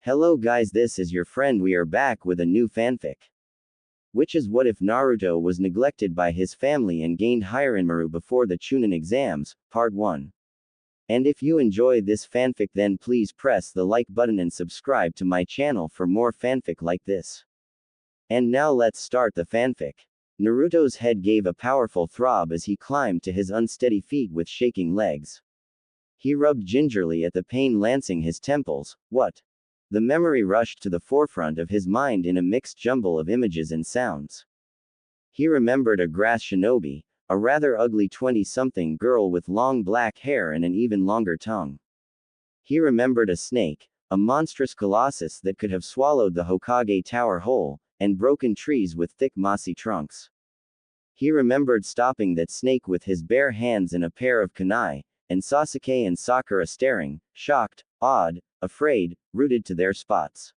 Hello guys, this is your friend. We are back with a new fanfic. Which is what if Naruto was neglected by his family and gained Hyōrinmaru before the Chunin exams, part 1. And if you enjoy this fanfic, then please press the like button and subscribe to my channel for more fanfic like this. And now let's start the fanfic. Naruto's head gave a powerful throb as he climbed to his unsteady feet with shaking legs. He rubbed gingerly at the pain lancing his temples. What? The memory rushed to the forefront of his mind in a mixed jumble of images and sounds. He remembered a grass shinobi, a rather ugly 20-something girl with long black hair and an even longer tongue. He remembered a snake, a monstrous colossus that could have swallowed the Hokage tower whole, and broken trees with thick mossy trunks. He remembered stopping that snake with his bare hands and a pair of kunai, and Sasuke and Sakura staring, shocked, awed, afraid, rooted to their spots.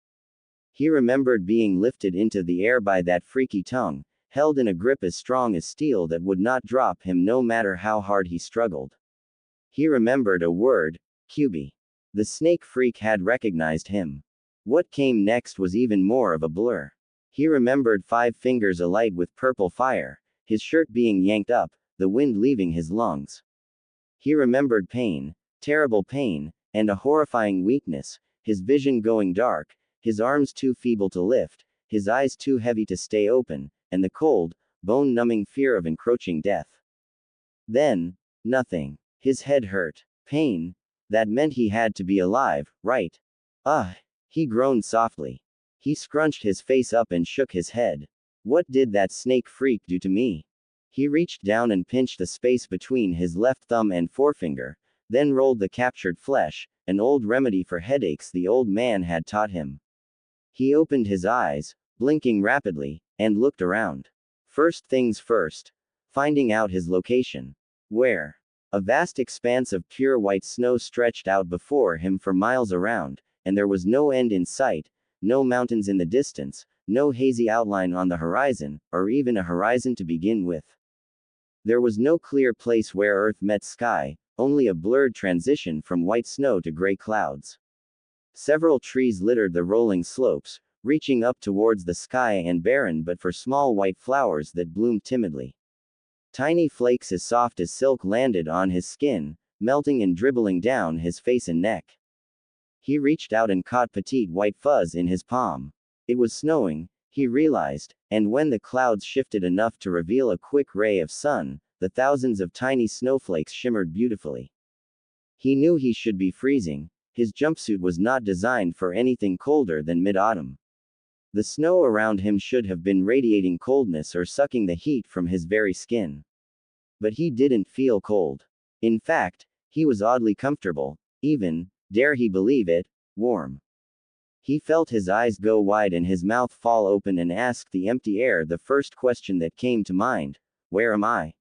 He remembered being lifted into the air by that freaky tongue, held in a grip as strong as steel that would not drop him no matter how hard he struggled. He remembered a word, Kyubi. The snake freak had recognized him. What came next was even more of a blur. He remembered 5 fingers alight with purple fire, his shirt being yanked up, the wind leaving his lungs. He remembered pain, terrible pain, and a horrifying weakness, his vision going dark, his arms too feeble to lift, his eyes too heavy to stay open, and the cold, bone-numbing fear of encroaching death. Then, nothing. His head hurt. Pain. That meant he had to be alive, right? He groaned softly. He scrunched his face up and shook his head. What did that snake freak do to me? He reached down and pinched the space between his left thumb and forefinger, then rolled the captured flesh, an old remedy for headaches the old man had taught him. He opened his eyes, blinking rapidly, and looked around. First things first. Finding out his location. Where? A vast expanse of pure white snow stretched out before him for miles around, and there was no end in sight, no mountains in the distance, no hazy outline on the horizon, or even a horizon to begin with. There was no clear place where earth met sky, only a blurred transition from white snow to gray clouds. Several trees littered the rolling slopes, reaching up towards the sky and barren but for small white flowers that bloomed timidly. Tiny flakes as soft as silk landed on his skin, melting and dribbling down his face and neck. He reached out and caught petite white fuzz in his palm. It was snowing, he realized, and when the clouds shifted enough to reveal a quick ray of sun, the thousands of tiny snowflakes shimmered beautifully. He knew he should be freezing. His jumpsuit was not designed for anything colder than mid-autumn. The snow around him should have been radiating coldness or sucking the heat from his very skin. But he didn't feel cold. In fact, he was oddly comfortable, even, dare he believe it, warm. He felt his eyes go wide and his mouth fall open and asked the empty air the first question that came to mind: where am I?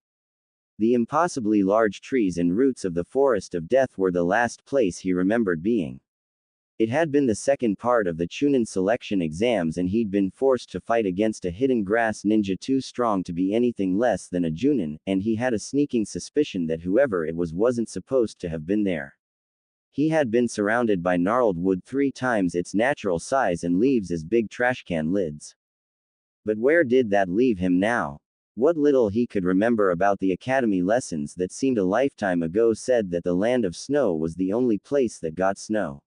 The impossibly large trees and roots of the forest of death were the last place he remembered being. It had been the second part of the Chunin selection exams and he'd been forced to fight against a hidden grass ninja too strong to be anything less than a Chunin, and he had a sneaking suspicion that whoever it was wasn't supposed to have been there. He had been surrounded by gnarled wood 3 times its natural size and leaves as big trashcan lids. But where did that leave him now? What little he could remember about the academy lessons that seemed a lifetime ago said that the land of snow was the only place that got snow.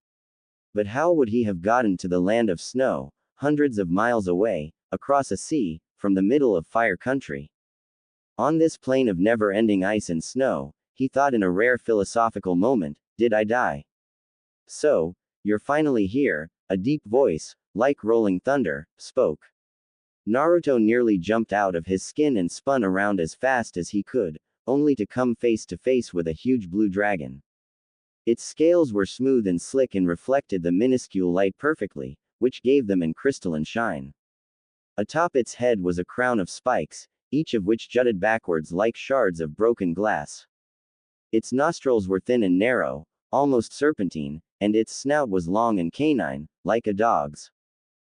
But how would he have gotten to the land of snow, hundreds of miles away, across a sea, from the middle of fire country? On this plain of never-ending ice and snow, he thought in a rare philosophical moment, did I die? So, you're finally here, a deep voice, like rolling thunder, spoke. Naruto nearly jumped out of his skin and spun around as fast as he could, only to come face to face with a huge blue dragon. Its scales were smooth and slick and reflected the minuscule light perfectly, which gave them an crystalline shine. Atop its head was a crown of spikes, each of which jutted backwards like shards of broken glass. Its nostrils were thin and narrow, almost serpentine, and its snout was long and canine, like a dog's.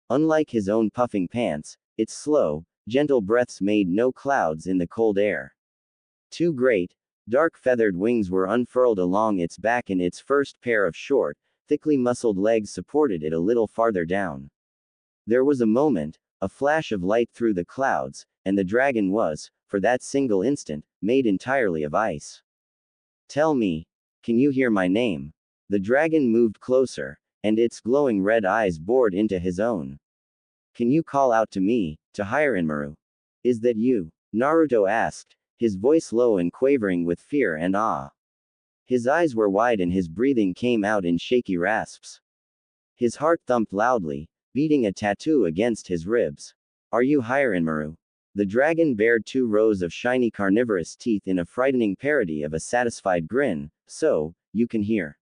Unlike his own puffing pants, its slow, gentle breaths made no clouds in the cold air. 2 great, dark feathered wings were unfurled along its back and its first pair of short, thickly muscled legs supported it a little farther down. There was a moment, a flash of light through the clouds, and the dragon was, for that single instant, made entirely of ice. Tell me, can you hear my name? The dragon moved closer, and its glowing red eyes bored into his own. Can you call out to me, to Hyorinmaru? Is that you? Naruto asked, his voice low and quavering with fear and awe. His eyes were wide and his breathing came out in shaky rasps. His heart thumped loudly, beating a tattoo against his ribs. Are you Hyorinmaru? The dragon bared 2 rows of shiny carnivorous teeth in a frightening parody of a satisfied grin. So, you can hear.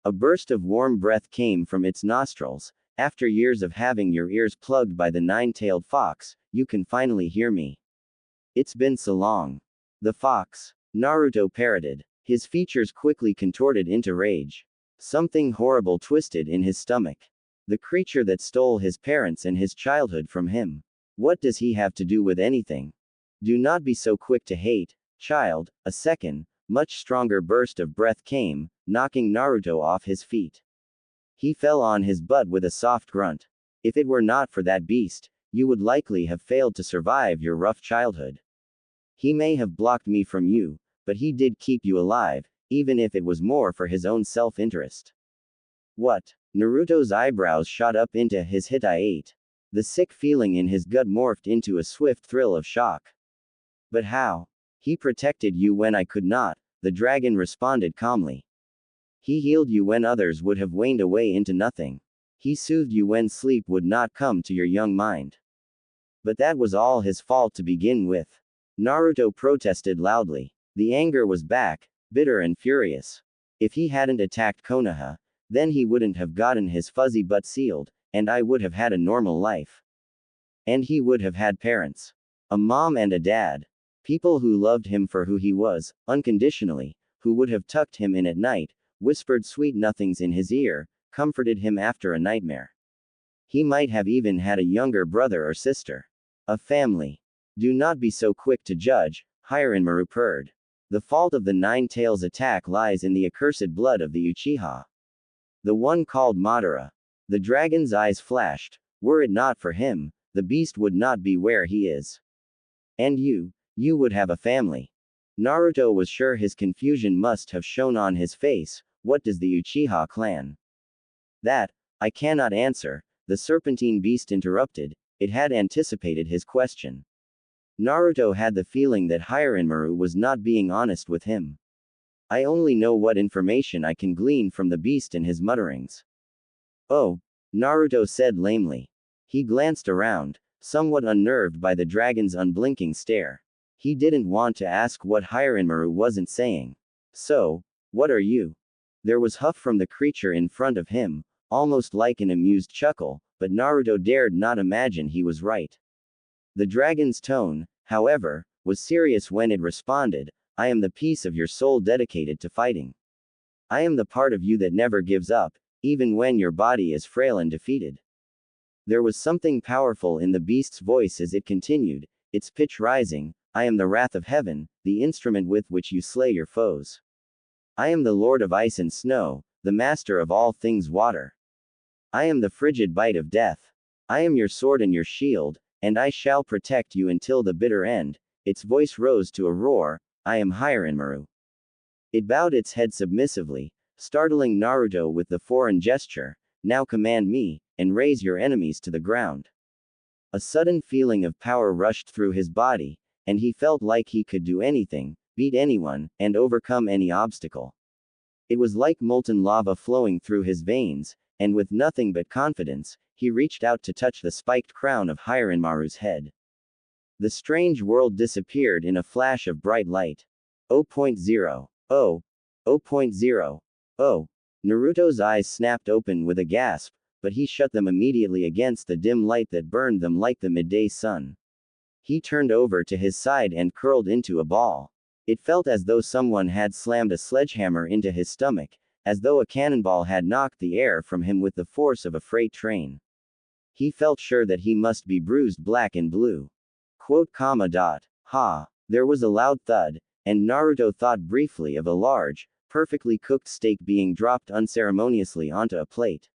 A burst of warm breath came from its nostrils. After years of having your ears plugged by the 9-tailed fox, you can finally hear me. It's been so long. The fox. Naruto parroted. His features quickly contorted into rage. Something horrible twisted in his stomach. The creature that stole his parents and his childhood from him. What does he have to do with anything? Do not be so quick to hate, child. A second, much stronger burst of breath came, knocking Naruto off his feet. He fell on his butt with a soft grunt. If it were not for that beast, you would likely have failed to survive your rough childhood. He may have blocked me from you, but he did keep you alive, even if it was more for his own self-interest. What? Naruto's eyebrows shot up into his Hitai-8. The sick feeling in his gut morphed into a swift thrill of shock. But how? He protected you when I could not, the dragon responded calmly. He healed you when others would have waned away into nothing. He soothed you when sleep would not come to your young mind. But that was all his fault to begin with. Naruto protested loudly. The anger was back, bitter and furious. If he hadn't attacked Konoha, then he wouldn't have gotten his fuzzy butt sealed, and I would have had a normal life. And he would have had parents. A mom and a dad. People who loved him for who he was, unconditionally, who would have tucked him in at night, whispered sweet nothings in his ear, comforted him after a nightmare. He might have even had a younger brother or sister. A family. Do not be so quick to judge, Hyorinmaru purred. The fault of the 9 tails attack lies in the accursed blood of the Uchiha. The one called Madara. The dragon's eyes flashed. Were it not for him, the beast would not be where he is. And you would have a family. Naruto was sure his confusion must have shown on his face. What does the Uchiha clan? That, I cannot answer, the serpentine beast interrupted. It had anticipated his question. Naruto had the feeling that Hyorinmaru was not being honest with him. I only know what information I can glean from the beast and his mutterings. Oh, Naruto said lamely. He glanced around, somewhat unnerved by the dragon's unblinking stare. He didn't want to ask what Hyorinmaru wasn't saying. So, what are you? There was huff from the creature in front of him, almost like an amused chuckle, but Naruto dared not imagine he was right. The dragon's tone, however, was serious when it responded, I am the piece of your soul dedicated to fighting. I am the part of you that never gives up, even when your body is frail and defeated. There was something powerful in the beast's voice as it continued, its pitch rising, I am the wrath of heaven, the instrument with which you slay your foes. I am the lord of ice and snow, the master of all things water. I am the frigid bite of death. I am your sword and your shield, and I shall protect you until the bitter end. Its voice rose to a roar, I am Hyorinmaru. It bowed its head submissively, startling Naruto with the foreign gesture, now command me, and raise your enemies to the ground. A sudden feeling of power rushed through his body, and he felt like he could do anything, beat anyone, and overcome any obstacle. It was like molten lava flowing through his veins, and with nothing but confidence, he reached out to touch the spiked crown of Hyorinmaru's head. The strange world disappeared in a flash of bright light. 0.0. Oh. 0.0. Oh. Naruto's eyes snapped open with a gasp, but he shut them immediately against the dim light that burned them like the midday sun. He turned over to his side and curled into a ball. It felt as though someone had slammed a sledgehammer into his stomach, as though a cannonball had knocked the air from him with the force of a freight train. He felt sure that he must be bruised black and blue. Ha! There was a loud thud, and Naruto thought briefly of a large, perfectly cooked steak being dropped unceremoniously onto a plate.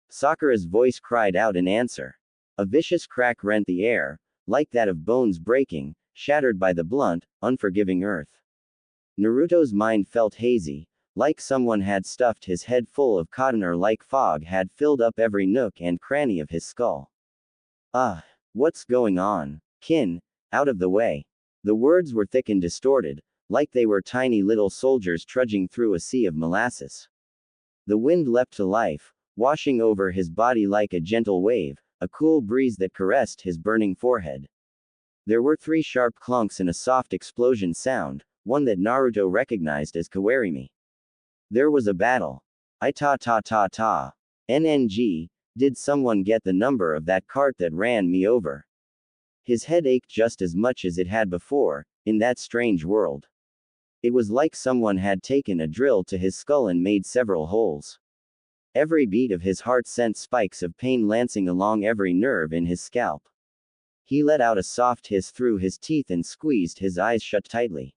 Sakura's voice cried out in answer. A vicious crack rent the air, like that of bones breaking, shattered by the blunt, unforgiving earth. Naruto's mind felt hazy, like someone had stuffed his head full of cotton or like fog had filled up every nook and cranny of his skull. What's going on? Kin, out of the way. The words were thick and distorted, like they were tiny little soldiers trudging through a sea of molasses. The wind leapt to life, washing over his body like a gentle wave, a cool breeze that caressed his burning forehead. There were 3 sharp clunks and a soft explosion sound, one that Naruto recognized as Kawarimi. There was a battle. Ta. NNG, did someone get the number of that cart that ran me over? His head ached just as much as it had before, in that strange world. It was like someone had taken a drill to his skull and made several holes. Every beat of his heart sent spikes of pain lancing along every nerve in his scalp. He let out a soft hiss through his teeth and squeezed his eyes shut tightly.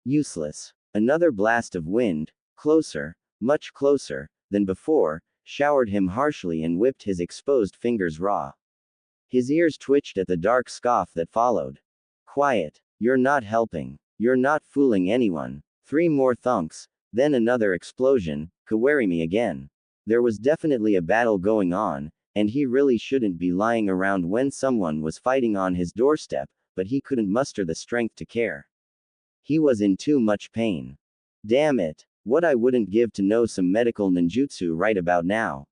Useless. Another blast of wind, closer, much closer, than before, showered him harshly and whipped his exposed fingers raw. His ears twitched at the dark scoff that followed. Quiet. You're not helping. You're not fooling anyone. 3 more thunks, then another explosion, Kawarimi again. There was definitely a battle going on, and he really shouldn't be lying around when someone was fighting on his doorstep, but he couldn't muster the strength to care. He was in too much pain. Damn it. What I wouldn't give to know some medical ninjutsu right about now.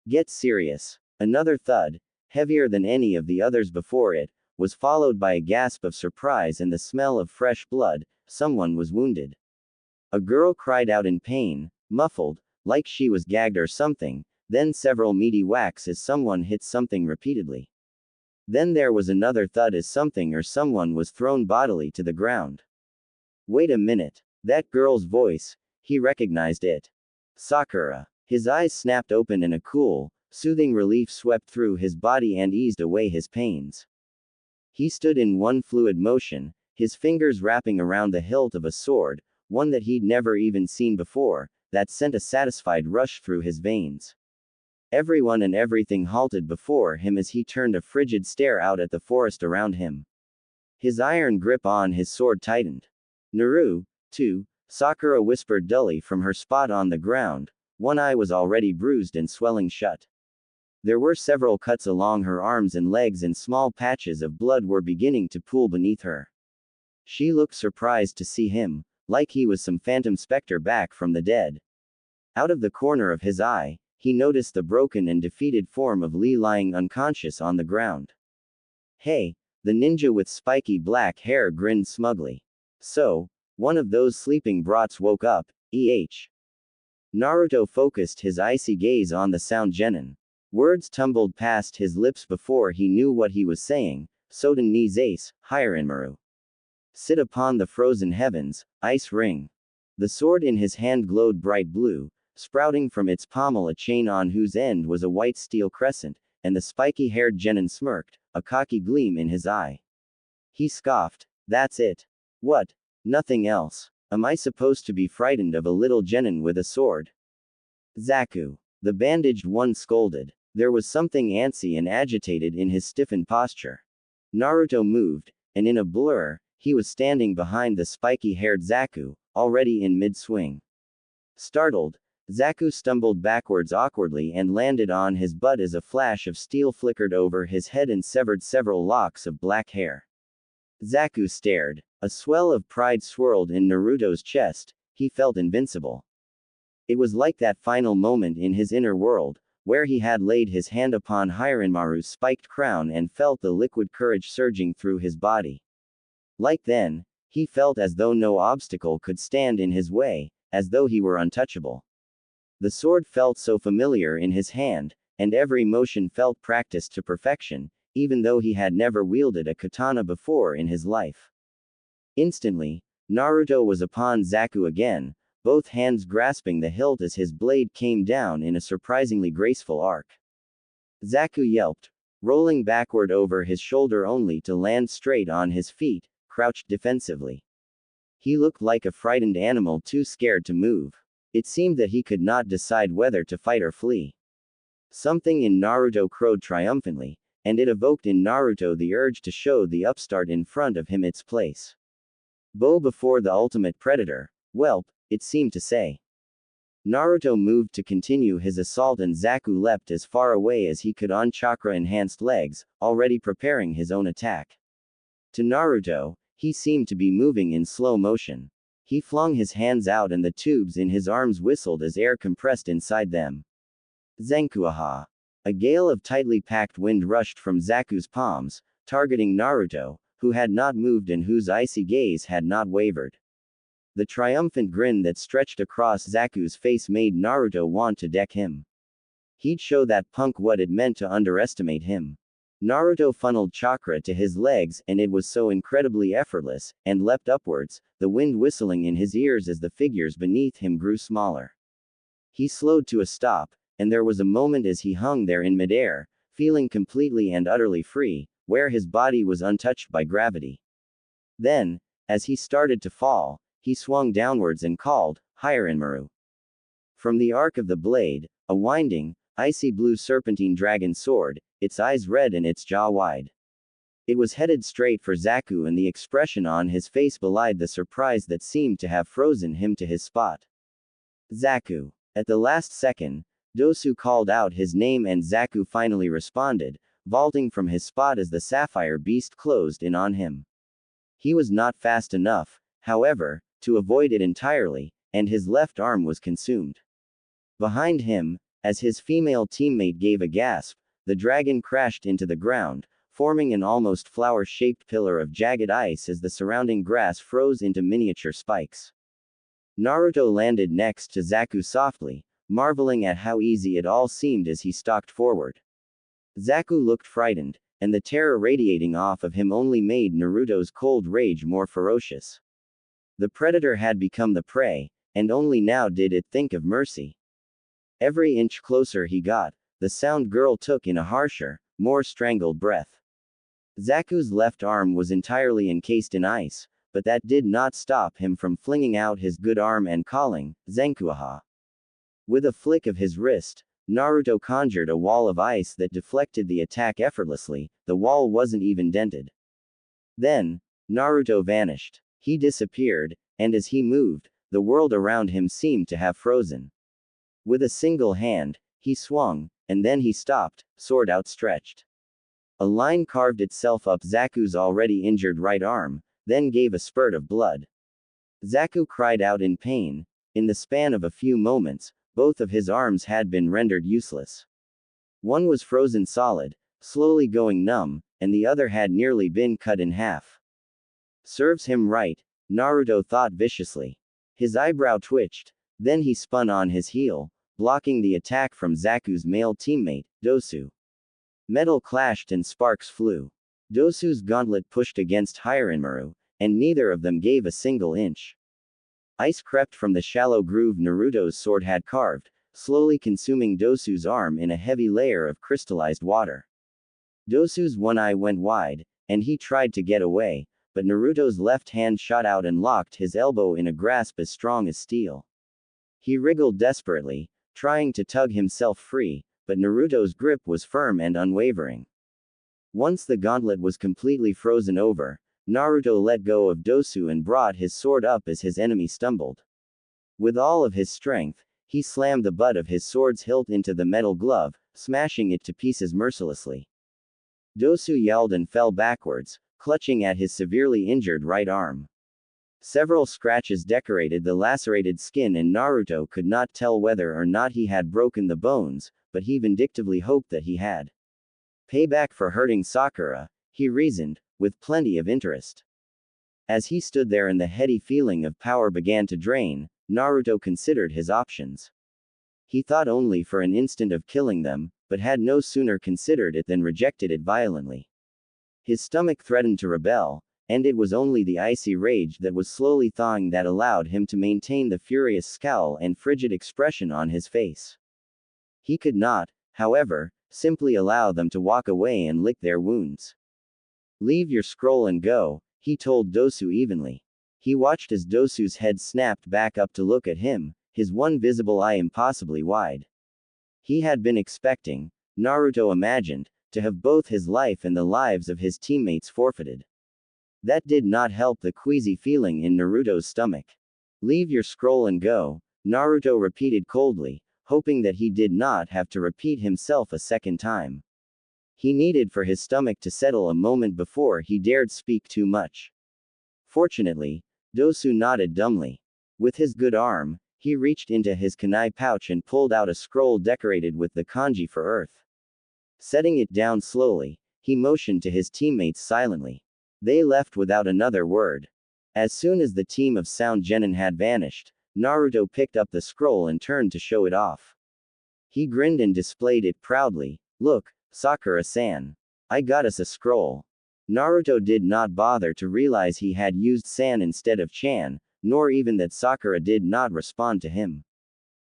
Get serious. Another thud, heavier than any of the others before it, was followed by a gasp of surprise and the smell of fresh blood. Someone was wounded. A girl cried out in pain, muffled, like she was gagged or something, then several meaty whacks as someone hit something repeatedly. Then there was another thud as something or someone was thrown bodily to the ground. Wait a minute. That girl's voice, he recognized it. Sakura. His eyes snapped open and a cool, soothing relief swept through his body and eased away his pains. He stood in one fluid motion, his fingers wrapping around the hilt of a sword, one that he'd never even seen before, that sent a satisfied rush through his veins. Everyone and everything halted before him as he turned a frigid stare out at the forest around him. His iron grip on his sword tightened. Naru, too, Sakura whispered dully from her spot on the ground. One eye was already bruised and swelling shut. There were several cuts along her arms and legs and small patches of blood were beginning to pool beneath her. She looked surprised to see him, like he was some phantom specter back from the dead. Out of the corner of his eye, he noticed the broken and defeated form of Lee lying unconscious on the ground. Hey, the ninja with spiky black hair grinned smugly. So, one of those sleeping brats woke up, Naruto focused his icy gaze on the sound genin. Words tumbled past his lips before he knew what he was saying. Soden ni zace, Hyorinmaru. Sit upon the frozen heavens, ice ring. The sword in his hand glowed bright blue, sprouting from its pommel a chain on whose end was a white steel crescent, and the spiky-haired genin smirked, a cocky gleam in his eye. He scoffed, that's it. What? Nothing else. Am I supposed to be frightened of a little genin with a sword? Zaku. The bandaged one scolded. There was something antsy and agitated in his stiffened posture. Naruto moved, and in a blur, he was standing behind the spiky-haired Zaku, already in mid-swing. Startled, Zaku stumbled backwards awkwardly and landed on his butt as a flash of steel flickered over his head and severed several locks of black hair. Zaku stared. A swell of pride swirled in Naruto's chest. He felt invincible. It was like that final moment in his inner world, where he had laid his hand upon Hyorinmaru's spiked crown and felt the liquid courage surging through his body. Like then, he felt as though no obstacle could stand in his way, as though he were untouchable. The sword felt so familiar in his hand, and every motion felt practiced to perfection, even though he had never wielded a katana before in his life. Instantly, Naruto was upon Zaku again, both hands grasping the hilt as his blade came down in a surprisingly graceful arc. Zaku yelped, rolling backward over his shoulder only to land straight on his feet, crouched defensively. He looked like a frightened animal too scared to move. It seemed that he could not decide whether to fight or flee. Something in Naruto crowed triumphantly, and it evoked in Naruto the urge to show the upstart in front of him its place. Bow before the ultimate predator, whelp, it seemed to say. Naruto moved to continue his assault and Zaku leapt as far away as he could on chakra-enhanced legs, already preparing his own attack. To Naruto, he seemed to be moving in slow motion. He flung his hands out and the tubes in his arms whistled as air compressed inside them. Zenkuaha. A gale of tightly packed wind rushed from Zaku's palms, targeting Naruto, who had not moved and whose icy gaze had not wavered. The triumphant grin that stretched across Zaku's face made Naruto want to deck him. He'd show that punk what it meant to underestimate him. Naruto funneled chakra to his legs, and it was so incredibly effortless, and leapt upwards, the wind whistling in his ears as the figures beneath him grew smaller. He slowed to a stop, and there was a moment as he hung there in midair, feeling completely and utterly free, where his body was untouched by gravity. Then, as he started to fall, he swung downwards and called, Hyorinmaru. From the arc of the blade, a winding, icy blue serpentine dragon soared, its eyes red and its jaw wide. It was headed straight for Zaku and the expression on his face belied the surprise that seemed to have frozen him to his spot. Zaku. At the last second, Dosu called out his name and Zaku finally responded, vaulting from his spot as the sapphire beast closed in on him. He was not fast enough, however, to avoid it entirely, and his left arm was consumed. Behind him, as his female teammate gave a gasp, the dragon crashed into the ground, forming an almost flower-shaped pillar of jagged ice as the surrounding grass froze into miniature spikes. Naruto landed next to Zaku softly, marveling at how easy it all seemed as he stalked forward. Zaku looked frightened, and the terror radiating off of him only made Naruto's cold rage more ferocious. The predator had become the prey, and only now did it think of mercy. Every inch closer he got, the sound girl took in a harsher, more strangled breath. Zaku's left arm was entirely encased in ice, but that did not stop him from flinging out his good arm and calling, Zenkuaha. With a flick of his wrist, Naruto conjured a wall of ice that deflected the attack effortlessly, the wall wasn't even dented. Then, Naruto vanished. He disappeared, and as he moved, the world around him seemed to have frozen. With a single hand, he swung, and then he stopped, sword outstretched. A line carved itself up Zaku's already injured right arm, then gave a spurt of blood. Zaku cried out in pain. In the span of a few moments, both of his arms had been rendered useless. One was frozen solid, slowly going numb, and the other had nearly been cut in half. Serves him right, Naruto thought viciously. His eyebrow twitched, then he spun on his heel, blocking the attack from Zaku's male teammate, Dosu. Metal clashed and sparks flew. Dosu's gauntlet pushed against Hyorinmaru, and neither of them gave a single inch. Ice crept from the shallow groove Naruto's sword had carved, slowly consuming Dosu's arm in a heavy layer of crystallized water. Dosu's one eye went wide, and he tried to get away, but Naruto's left hand shot out and locked his elbow in a grasp as strong as steel. He wriggled desperately, trying to tug himself free, but Naruto's grip was firm and unwavering. Once the gauntlet was completely frozen over, Naruto let go of Dosu and brought his sword up as his enemy stumbled. With all of his strength, he slammed the butt of his sword's hilt into the metal glove, smashing it to pieces mercilessly. Dosu yelled and fell backwards, clutching at his severely injured right arm. Several scratches decorated the lacerated skin and Naruto could not tell whether or not he had broken the bones, but he vindictively hoped that he had. Payback for hurting Sakura, he reasoned, with plenty of interest. As he stood there and the heady feeling of power began to drain, Naruto considered his options. He thought only for an instant of killing them, but had no sooner considered it than rejected it violently. His stomach threatened to rebel, and it was only the icy rage that was slowly thawing that allowed him to maintain the furious scowl and frigid expression on his face. He could not, however, simply allow them to walk away and lick their wounds. Leave your scroll and go, he told Dosu evenly. He watched as Dosu's head snapped back up to look at him, his one visible eye impossibly wide. He had been expecting, Naruto imagined, to have both his life and the lives of his teammates forfeited. That did not help the queasy feeling in Naruto's stomach. Leave your scroll and go, Naruto repeated coldly, hoping that he did not have to repeat himself a second time. He needed for his stomach to settle a moment before he dared speak too much. Fortunately, Dosu nodded dumbly. With his good arm, he reached into his kunai pouch and pulled out a scroll decorated with the kanji for earth. Setting it down slowly, he motioned to his teammates silently. They left without another word. As soon as the team of Sound Genin had vanished, Naruto picked up the scroll and turned to show it off. He grinned and displayed it proudly. Look, Sakura-san. I got us a scroll. Naruto did not bother to realize he had used san instead of chan, nor even that Sakura did not respond to him.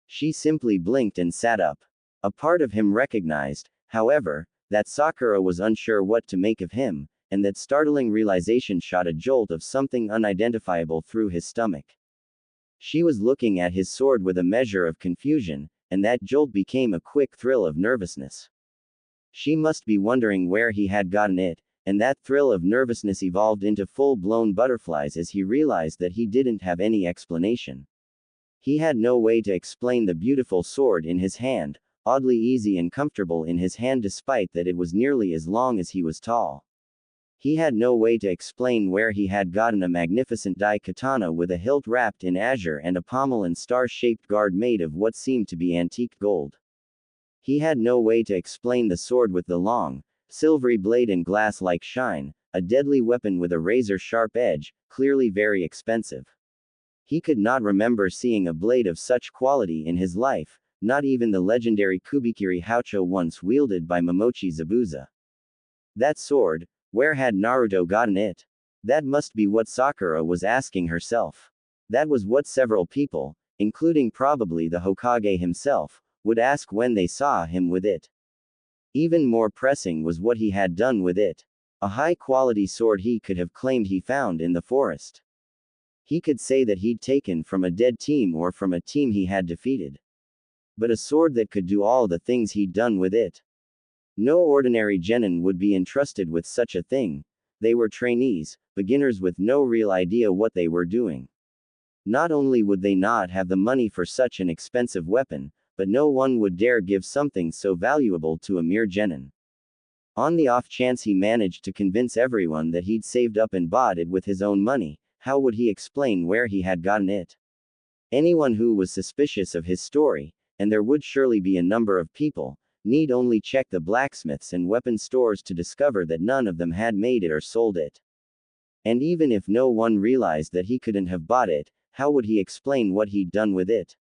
She simply blinked and sat up. A part of him recognized, however, that Sakura was unsure what to make of him, and that startling realization shot a jolt of something unidentifiable through his stomach. She was looking at his sword with a measure of confusion, and that jolt became a quick thrill of nervousness. She must be wondering where he had gotten it, and that thrill of nervousness evolved into full-blown butterflies as he realized that he didn't have any explanation. He had no way to explain the beautiful sword in his hand, oddly easy and comfortable in his hand despite that it was nearly as long as he was tall. He had no way to explain where he had gotten a magnificent dai katana with a hilt wrapped in azure and a pommel and star-shaped guard made of what seemed to be antique gold. He had no way to explain the sword with the long, silvery blade and glass-like shine, a deadly weapon with a razor-sharp edge, clearly very expensive. He could not remember seeing a blade of such quality in his life, not even the legendary Kubikiri Haucho once wielded by Momochi Zabuza. That sword, where had Naruto gotten it? That must be what Sakura was asking herself. That was what several people, including probably the Hokage himself, would ask when they saw him with it. Even more pressing was what he had done with it. A high-quality sword he could have claimed he found in the forest. He could say that he'd taken from a dead team or from a team he had defeated. But a sword that could do all the things he'd done with it. No ordinary genin would be entrusted with such a thing. They were trainees, beginners with no real idea what they were doing. Not only would they not have the money for such an expensive weapon, but no one would dare give something so valuable to a mere genin. On the off chance he managed to convince everyone that he'd saved up and bought it with his own money, how would he explain where he had gotten it? Anyone who was suspicious of his story, and there would surely be a number of people, need only check the blacksmiths and weapon stores to discover that none of them had made it or sold it. And even if no one realized that he couldn't have bought it, how would he explain what he'd done with it?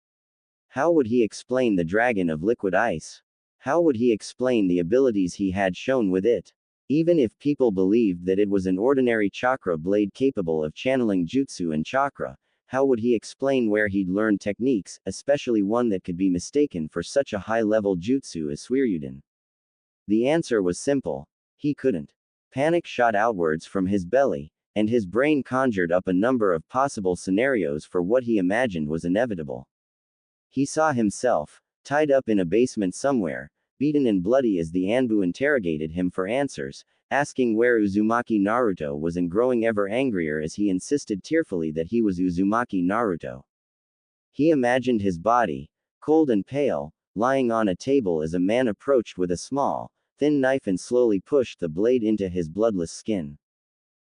How would he explain the dragon of liquid ice? How would he explain the abilities he had shown with it? Even if people believed that it was an ordinary chakra blade capable of channeling jutsu and chakra, how would he explain where he'd learned techniques, especially one that could be mistaken for such a high-level jutsu as Suiryuden? The answer was simple. He couldn't. Panic shot outwards from his belly, and his brain conjured up a number of possible scenarios for what he imagined was inevitable. He saw himself, tied up in a basement somewhere, beaten and bloody as the Anbu interrogated him for answers, asking where Uzumaki Naruto was and growing ever angrier as he insisted tearfully that he was Uzumaki Naruto. He imagined his body, cold and pale, lying on a table as a man approached with a small, thin knife and slowly pushed the blade into his bloodless skin.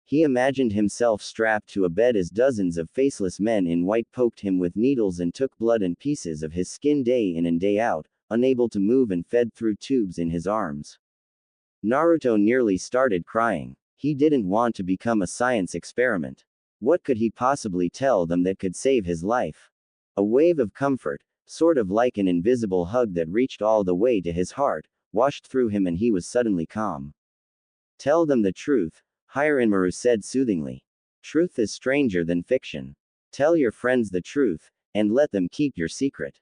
He imagined himself strapped to a bed as dozens of faceless men in white poked him with needles and took blood and pieces of his skin day in and day out, unable to move and fed through tubes in his arms. Naruto nearly started crying. He didn't want to become a science experiment. What could he possibly tell them that could save his life? A wave of comfort, sort of like an invisible hug that reached all the way to his heart, washed through him and he was suddenly calm. Tell them the truth, Hyorinmaru said soothingly. Truth is stranger than fiction. Tell your friends the truth, and let them keep your secret.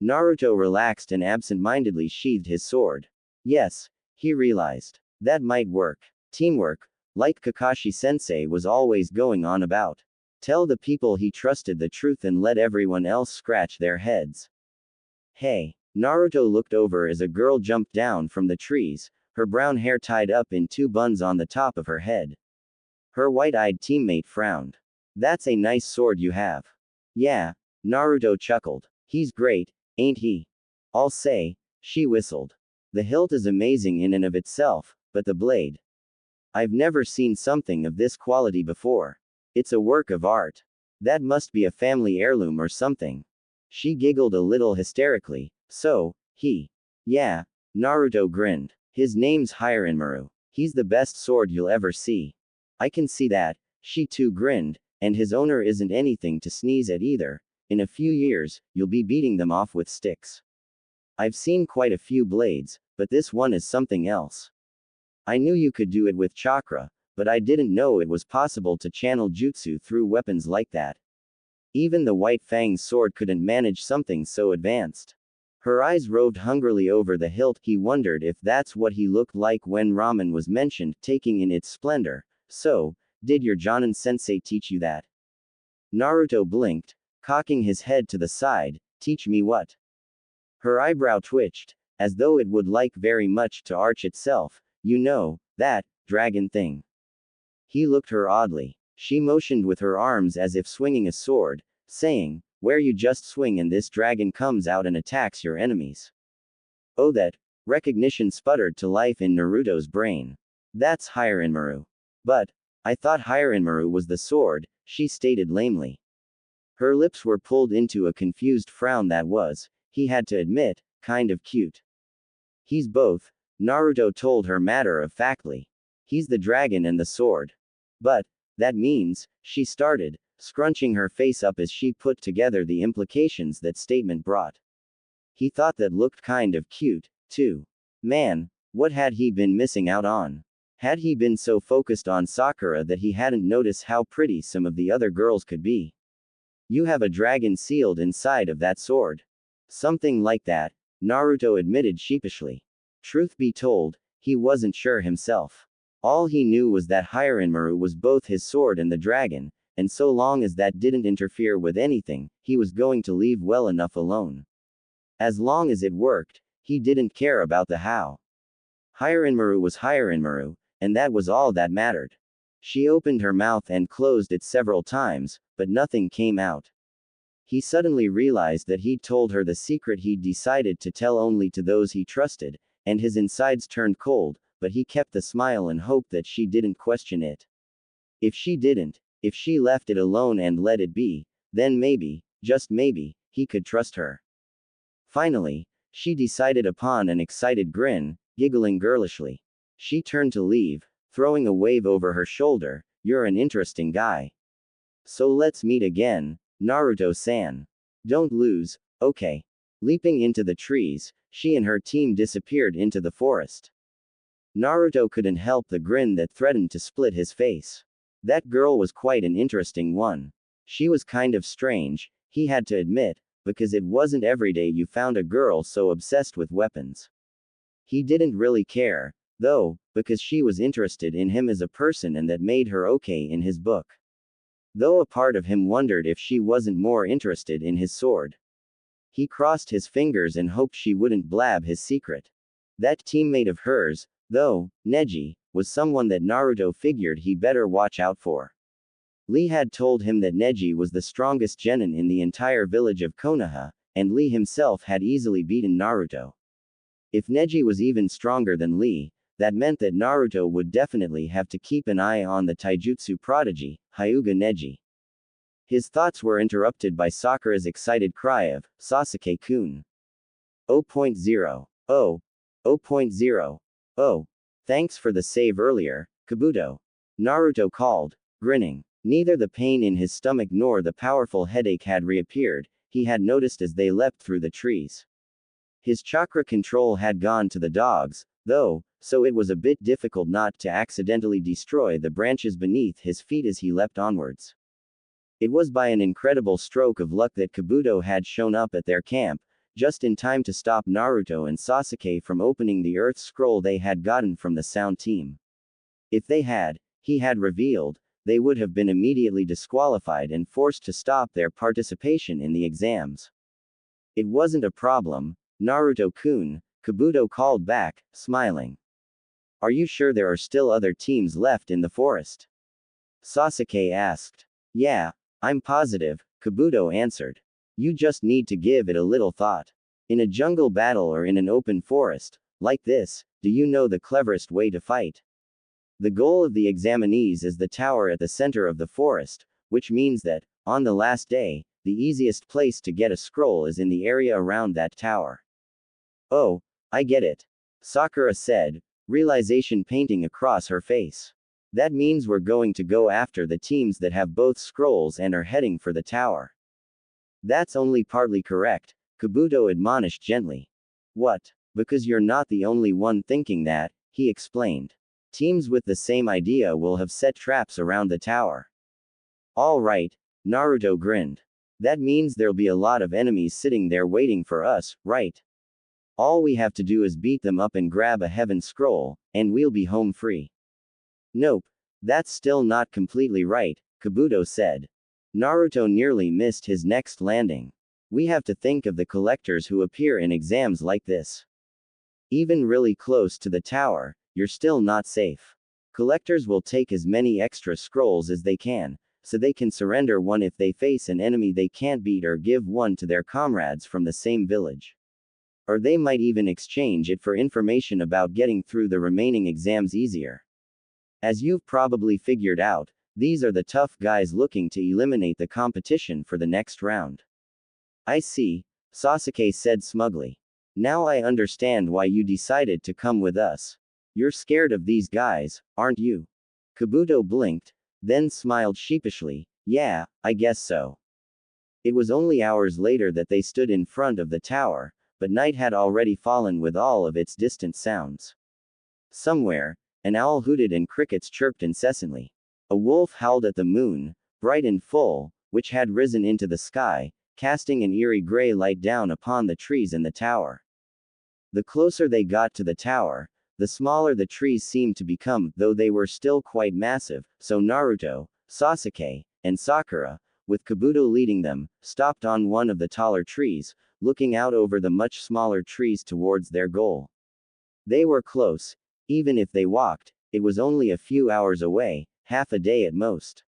Naruto relaxed and absent-mindedly sheathed his sword. Yes, he realized. That might work. Teamwork, like Kakashi-sensei was always going on about. Tell the people he trusted the truth and let everyone else scratch their heads. Hey. Naruto looked over as a girl jumped down from the trees, her brown hair tied up in two buns on the top of her head. Her white-eyed teammate frowned. That's a nice sword you have. Yeah. Naruto chuckled. He's great, ain't he? I'll say. She whistled. The hilt is amazing in and of itself, but the blade. I've never seen something of this quality before. It's a work of art. That must be a family heirloom or something. She giggled a little hysterically. So, yeah. Naruto grinned. His name's Hyorinmaru. He's the best sword you'll ever see. I can see that. She too grinned, and his owner isn't anything to sneeze at either. In a few years, you'll be beating them off with sticks. I've seen quite a few blades, but this one is something else. I knew you could do it with chakra, but I didn't know it was possible to channel jutsu through weapons like that. Even the White Fang's sword couldn't manage something so advanced. Her eyes roved hungrily over the hilt. He wondered if that's what he looked like when ramen was mentioned, taking in its splendor. So, did your Jonin sensei teach you that? Naruto blinked, cocking his head to the side. Teach me what? Her eyebrow twitched, as though it would like very much to arch itself. You know, that dragon thing. He looked her oddly. She motioned with her arms as if swinging a sword, saying, where you just swing and this dragon comes out and attacks your enemies. Oh, that recognition sputtered to life in Naruto's brain. That's Hyorinmaru. But I thought Hyorinmaru was the sword, she stated lamely. Her lips were pulled into a confused frown that was, he had to admit, kind of cute. He's both, Naruto told her matter-of-factly. He's the dragon and the sword. But that means, she started, scrunching her face up as she put together the implications that statement brought. He thought that looked kind of cute, too. Man, what had he been missing out on? Had he been so focused on Sakura that he hadn't noticed how pretty some of the other girls could be? You have a dragon sealed inside of that sword. Something like that, Naruto admitted sheepishly. Truth be told, he wasn't sure himself. All he knew was that Hyorinmaru was both his sword and the dragon, and so long as that didn't interfere with anything, he was going to leave well enough alone. As long as it worked, he didn't care about the how. Hyorinmaru was Hyorinmaru, and that was all that mattered. She opened her mouth and closed it several times, but nothing came out. He suddenly realized that he'd told her the secret he'd decided to tell only to those he trusted, and his insides turned cold, but he kept the smile and hoped that she didn't question it. If she didn't, if she left it alone and let it be, then maybe, just maybe, he could trust her. Finally, she decided upon an excited grin, giggling girlishly. She turned to leave, throwing a wave over her shoulder. You're an interesting guy. So let's meet again, Naruto-san. Don't lose, okay. Leaping into the trees, she and her team disappeared into the forest. Naruto couldn't help the grin that threatened to split his face. That girl was quite an interesting one. She was kind of strange, he had to admit, because it wasn't every day you found a girl so obsessed with weapons. He didn't really care, though, because she was interested in him as a person and that made her okay in his book. Though a part of him wondered if she wasn't more interested in his sword. He crossed his fingers and hoped she wouldn't blab his secret. That teammate of hers, though, Neji, was someone that Naruto figured he better watch out for. Lee had told him that Neji was the strongest genin in the entire village of Konoha, and Lee himself had easily beaten Naruto. If Neji was even stronger than Lee, that meant that Naruto would definitely have to keep an eye on the taijutsu prodigy, Hyuga Neji. His thoughts were interrupted by Sakura's excited cry of, Sasuke-kun. 0.0. Oh. 0.0. Oh. Thanks for the save earlier, Kabuto. Naruto called, grinning. Neither the pain in his stomach nor the powerful headache had reappeared, he had noticed as they leapt through the trees. His chakra control had gone to the dogs, though, so it was a bit difficult not to accidentally destroy the branches beneath his feet as he leapt onwards. It was by an incredible stroke of luck that Kabuto had shown up at their camp, just in time to stop Naruto and Sasuke from opening the Earth Scroll they had gotten from the Sound Team. If they had, he had revealed, they would have been immediately disqualified and forced to stop their participation in the exams. It wasn't a problem, Naruto-kun, Kabuto called back, smiling. Are you sure there are still other teams left in the forest? Sasuke asked. Yeah, I'm positive, Kabuto answered. You just need to give it a little thought. In a jungle battle or in an open forest, like this, do you know the cleverest way to fight? The goal of the examinees is the tower at the center of the forest, which means that, on the last day, the easiest place to get a scroll is in the area around that tower. Oh, I get it. Sakura said, realization painting across her face. That means we're going to go after the teams that have both scrolls and are heading for the tower. That's only partly correct, Kabuto admonished gently. What? Because you're not the only one thinking that, he explained. Teams with the same idea will have set traps around the tower. All right, Naruto grinned. That means there'll be a lot of enemies sitting there waiting for us, right? All we have to do is beat them up and grab a heaven scroll, and we'll be home free. Nope. That's still not completely right, Kabuto said. Naruto nearly missed his next landing. We have to think of the collectors who appear in exams like this. Even really close to the tower, you're still not safe. Collectors will take as many extra scrolls as they can, so they can surrender one if they face an enemy they can't beat or give one to their comrades from the same village. Or they might even exchange it for information about getting through the remaining exams easier. As you've probably figured out, these are the tough guys looking to eliminate the competition for the next round. I see, Sasuke said smugly. Now I understand why you decided to come with us. You're scared of these guys, aren't you? Kabuto blinked, then smiled sheepishly. Yeah, I guess so. It was only hours later that they stood in front of the tower, but night had already fallen with all of its distant sounds. Somewhere, an owl hooted and crickets chirped incessantly. A wolf howled at the moon, bright and full, which had risen into the sky, casting an eerie gray light down upon the trees in the tower. The closer they got to the tower, the smaller the trees seemed to become, though they were still quite massive, so Naruto, Sasuke, and Sakura, with Kabuto leading them, stopped on one of the taller trees, looking out over the much smaller trees towards their goal. They were close. Even if they walked, it was only a few hours away, half a day at most.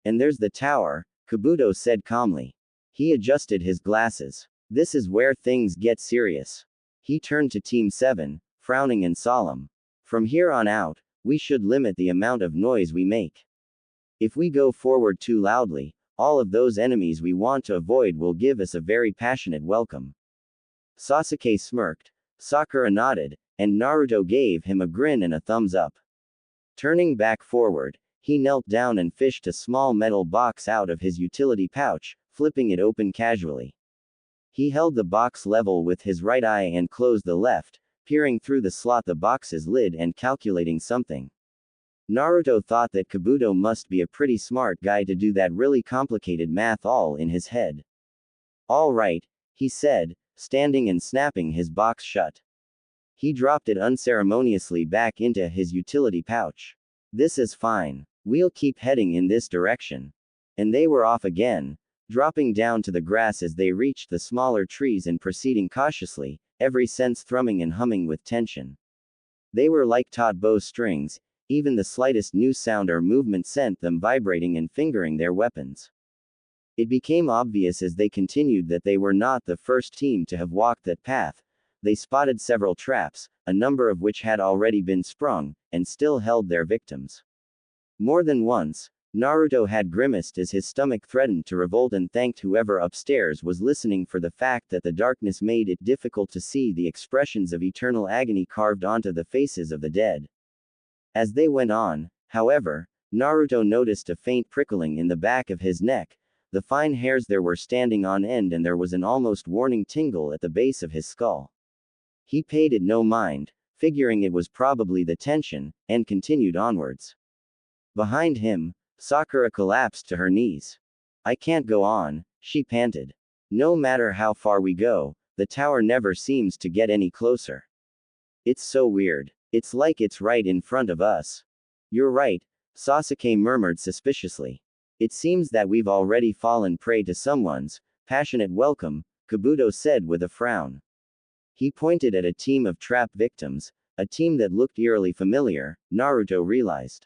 And there's the tower, Kabuto said calmly. He adjusted his glasses. This is where things get serious. He turned to Team 7, frowning and solemn. From here on out, we should limit the amount of noise we make. If we go forward too loudly, all of those enemies we want to avoid will give us a very passionate welcome. Sasuke smirked, Sakura nodded, and Naruto gave him a grin and a thumbs up. Turning back forward, he knelt down and fished a small metal box out of his utility pouch, flipping it open casually. He held the box level with his right eye and closed the left, peering through the slot the box's lid and calculating something. Naruto thought that Kabuto must be a pretty smart guy to do that really complicated math all in his head. All right, he said, standing and snapping his box shut. He dropped it unceremoniously back into his utility pouch. This is fine. We'll keep heading in this direction. And they were off again, dropping down to the grass as they reached the smaller trees and proceeding cautiously, every sense thrumming and humming with tension. They were like taut bow strings, even the slightest new sound or movement sent them vibrating and fingering their weapons. It became obvious as they continued that they were not the first team to have walked that path. They spotted several traps, a number of which had already been sprung, and still held their victims. More than once, Naruto had grimaced as his stomach threatened to revolt and thanked whoever upstairs was listening for the fact that the darkness made it difficult to see the expressions of eternal agony carved onto the faces of the dead. As they went on, however, Naruto noticed a faint prickling in the back of his neck, the fine hairs there were standing on end and there was an almost warning tingle at the base of his skull. He paid it no mind, figuring it was probably the tension, and continued onwards. Behind him, Sakura collapsed to her knees. I can't go on, she panted. No matter how far we go, the tower never seems to get any closer. It's so weird. It's like it's right in front of us. You're right, Sasuke murmured suspiciously. It seems that we've already fallen prey to someone's passionate welcome, Kabuto said with a frown. He pointed at a team of trap victims, a team that looked eerily familiar, Naruto realized.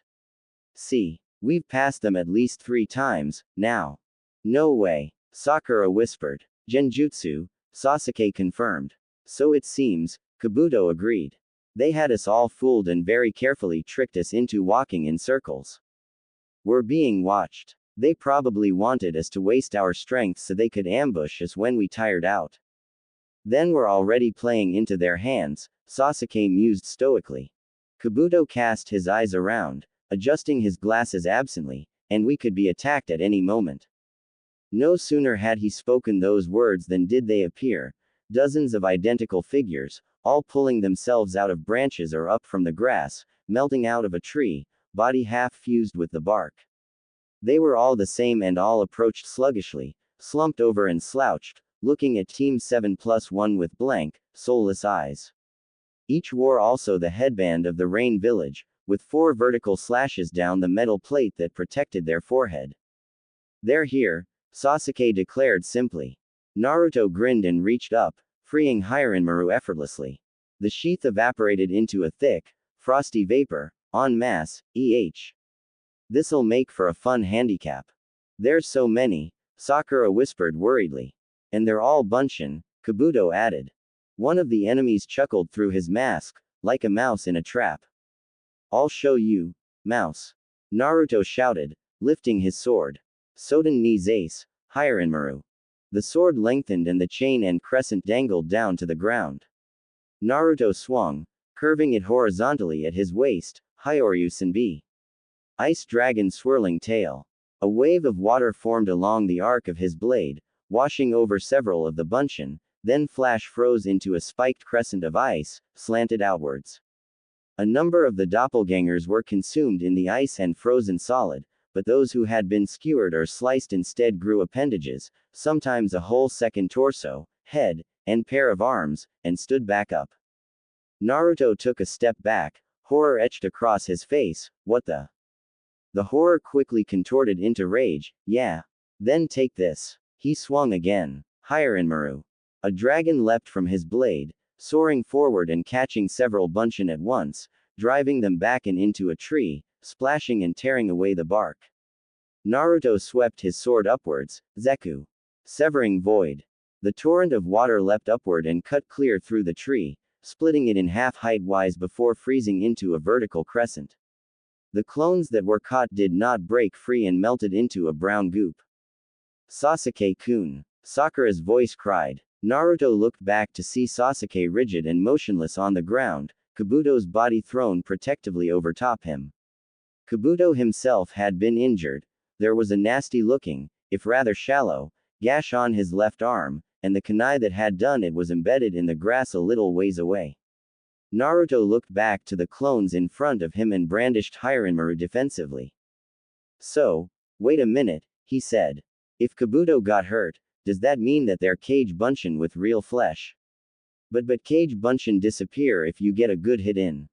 See, we've passed them at least 3 times, now. No way, Sakura whispered. Genjutsu, Sasuke confirmed. So it seems, Kabuto agreed. They had us all fooled and very carefully tricked us into walking in circles. We're being watched. They probably wanted us to waste our strength so they could ambush us when we tired out. Then we're already playing into their hands, Sasuke mused stoically. Kabuto cast his eyes around, adjusting his glasses absently, and we could be attacked at any moment. No sooner had he spoken those words than did they appear, dozens of identical figures, all pulling themselves out of branches or up from the grass, melting out of a tree, body half fused with the bark. They were all the same and all approached sluggishly, slumped over and slouched, looking at Team 7+1 with blank, soulless eyes. Each wore also the headband of the Rain Village, with 4 vertical slashes down the metal plate that protected their forehead. They're here, Sasuke declared simply. Naruto grinned and reached up, freeing Hyorinmaru effortlessly. The sheath evaporated into a thick, frosty vapor, en masse, This'll make for a fun handicap. There's so many, Sakura whispered worriedly. And they're all bunshin, Kabuto added. One of the enemies chuckled through his mask, like a mouse in a trap. I'll show you, mouse. Naruto shouted, lifting his sword. Soden ni Zace, Hyorinmaru. The sword lengthened and the chain and crescent dangled down to the ground. Naruto swung, curving it horizontally at his waist, Hyoryu Senbi. Ice dragon swirling tail. A wave of water formed along the arc of his blade, washing over several of the bunshin, then flash froze into a spiked crescent of ice, slanted outwards. A number of the doppelgangers were consumed in the ice and frozen solid, but those who had been skewered or sliced instead grew appendages, sometimes a whole second torso, head, and pair of arms, and stood back up. Naruto took a step back, horror etched across his face. What the? The horror quickly contorted into rage. Yeah. Then take this. He swung again. Hyorinmaru. A dragon leapt from his blade, soaring forward and catching several bunshin at once, driving them back and into a tree, splashing and tearing away the bark. Naruto swept his sword upwards, Zeku. Severing void. The torrent of water leapt upward and cut clear through the tree, splitting it in half height-wise before freezing into a vertical crescent. The clones that were caught did not break free and melted into a brown goop. Sasuke-kun. Sakura's voice cried. Naruto looked back to see Sasuke rigid and motionless on the ground, Kabuto's body thrown protectively over top him. Kabuto himself had been injured. There was a nasty-looking, if rather shallow, gash on his left arm, and the kunai that had done it was embedded in the grass a little ways away. Naruto looked back to the clones in front of him and brandished Hyorinmaru defensively. So, wait a minute, he said. If Kabuto got hurt, does that mean that they're cage bunshin with real flesh? But cage bunshin disappear if you get a good hit in.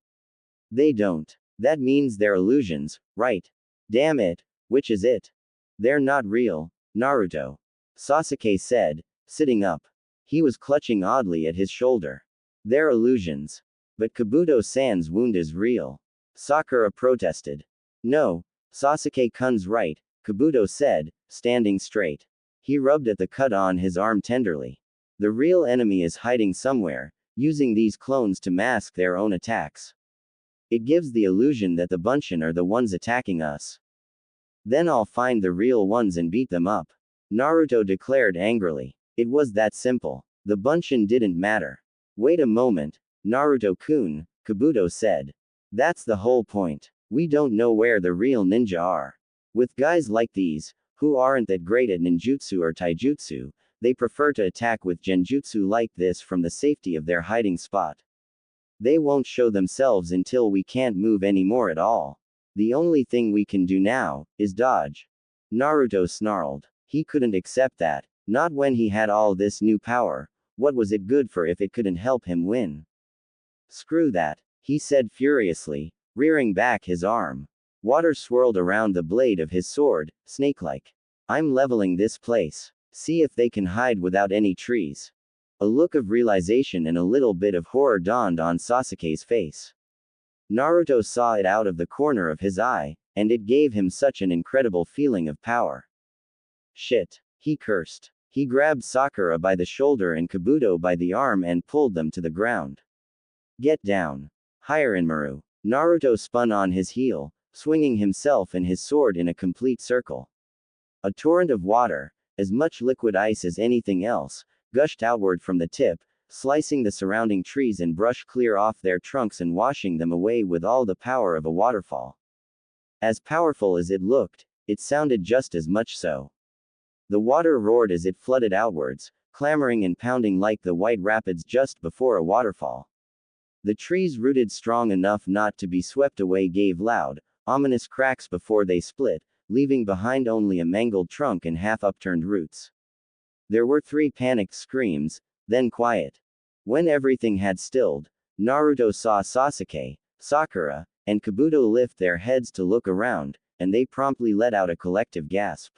They don't. That means they're illusions, right? Damn it, which is it? They're not real, Naruto. Sasuke said, sitting up. He was clutching oddly at his shoulder. They're illusions. But Kabuto-san's wound is real. Sakura protested. No, Sasuke-kun's right, Kabuto said, standing straight. He rubbed at the cut on his arm tenderly. The real enemy is hiding somewhere, using these clones to mask their own attacks. It gives the illusion that the bunshin are the ones attacking us. Then I'll find the real ones and beat them up. Naruto declared angrily. It was that simple. The bunshin didn't matter. Wait a moment, Naruto-kun, Kabuto said. That's the whole point. We don't know where the real ninja are. With guys like these, who aren't that great at ninjutsu or taijutsu, they prefer to attack with genjutsu like this from the safety of their hiding spot. They won't show themselves until we can't move anymore at all. The only thing we can do now is dodge. Naruto snarled. He couldn't accept that. Not when he had all this new power. What was it good for if it couldn't help him win? Screw that, he said furiously, rearing back his arm. Water swirled around the blade of his sword, snake-like. I'm leveling this place. See if they can hide without any trees. A look of realization and a little bit of horror dawned on Sasuke's face. Naruto saw it out of the corner of his eye, and it gave him such an incredible feeling of power. Shit. He cursed. He grabbed Sakura by the shoulder and Kabuto by the arm and pulled them to the ground. Get down. Hyorinmaru. Naruto spun on his heel, swinging himself and his sword in a complete circle. A torrent of water, as much liquid ice as anything else, gushed outward from the tip, slicing the surrounding trees and brush clear off their trunks and washing them away with all the power of a waterfall. As powerful as it looked, it sounded just as much so. The water roared as it flooded outwards, clamoring and pounding like the white rapids just before a waterfall. The trees rooted strong enough not to be swept away gave loud, ominous cracks before they split, leaving behind only a mangled trunk and half-upturned roots. There were 3 panicked screams, then quiet. When everything had stilled, Naruto saw Sasuke, Sakura, and Kabuto lift their heads to look around, and they promptly let out a collective gasp.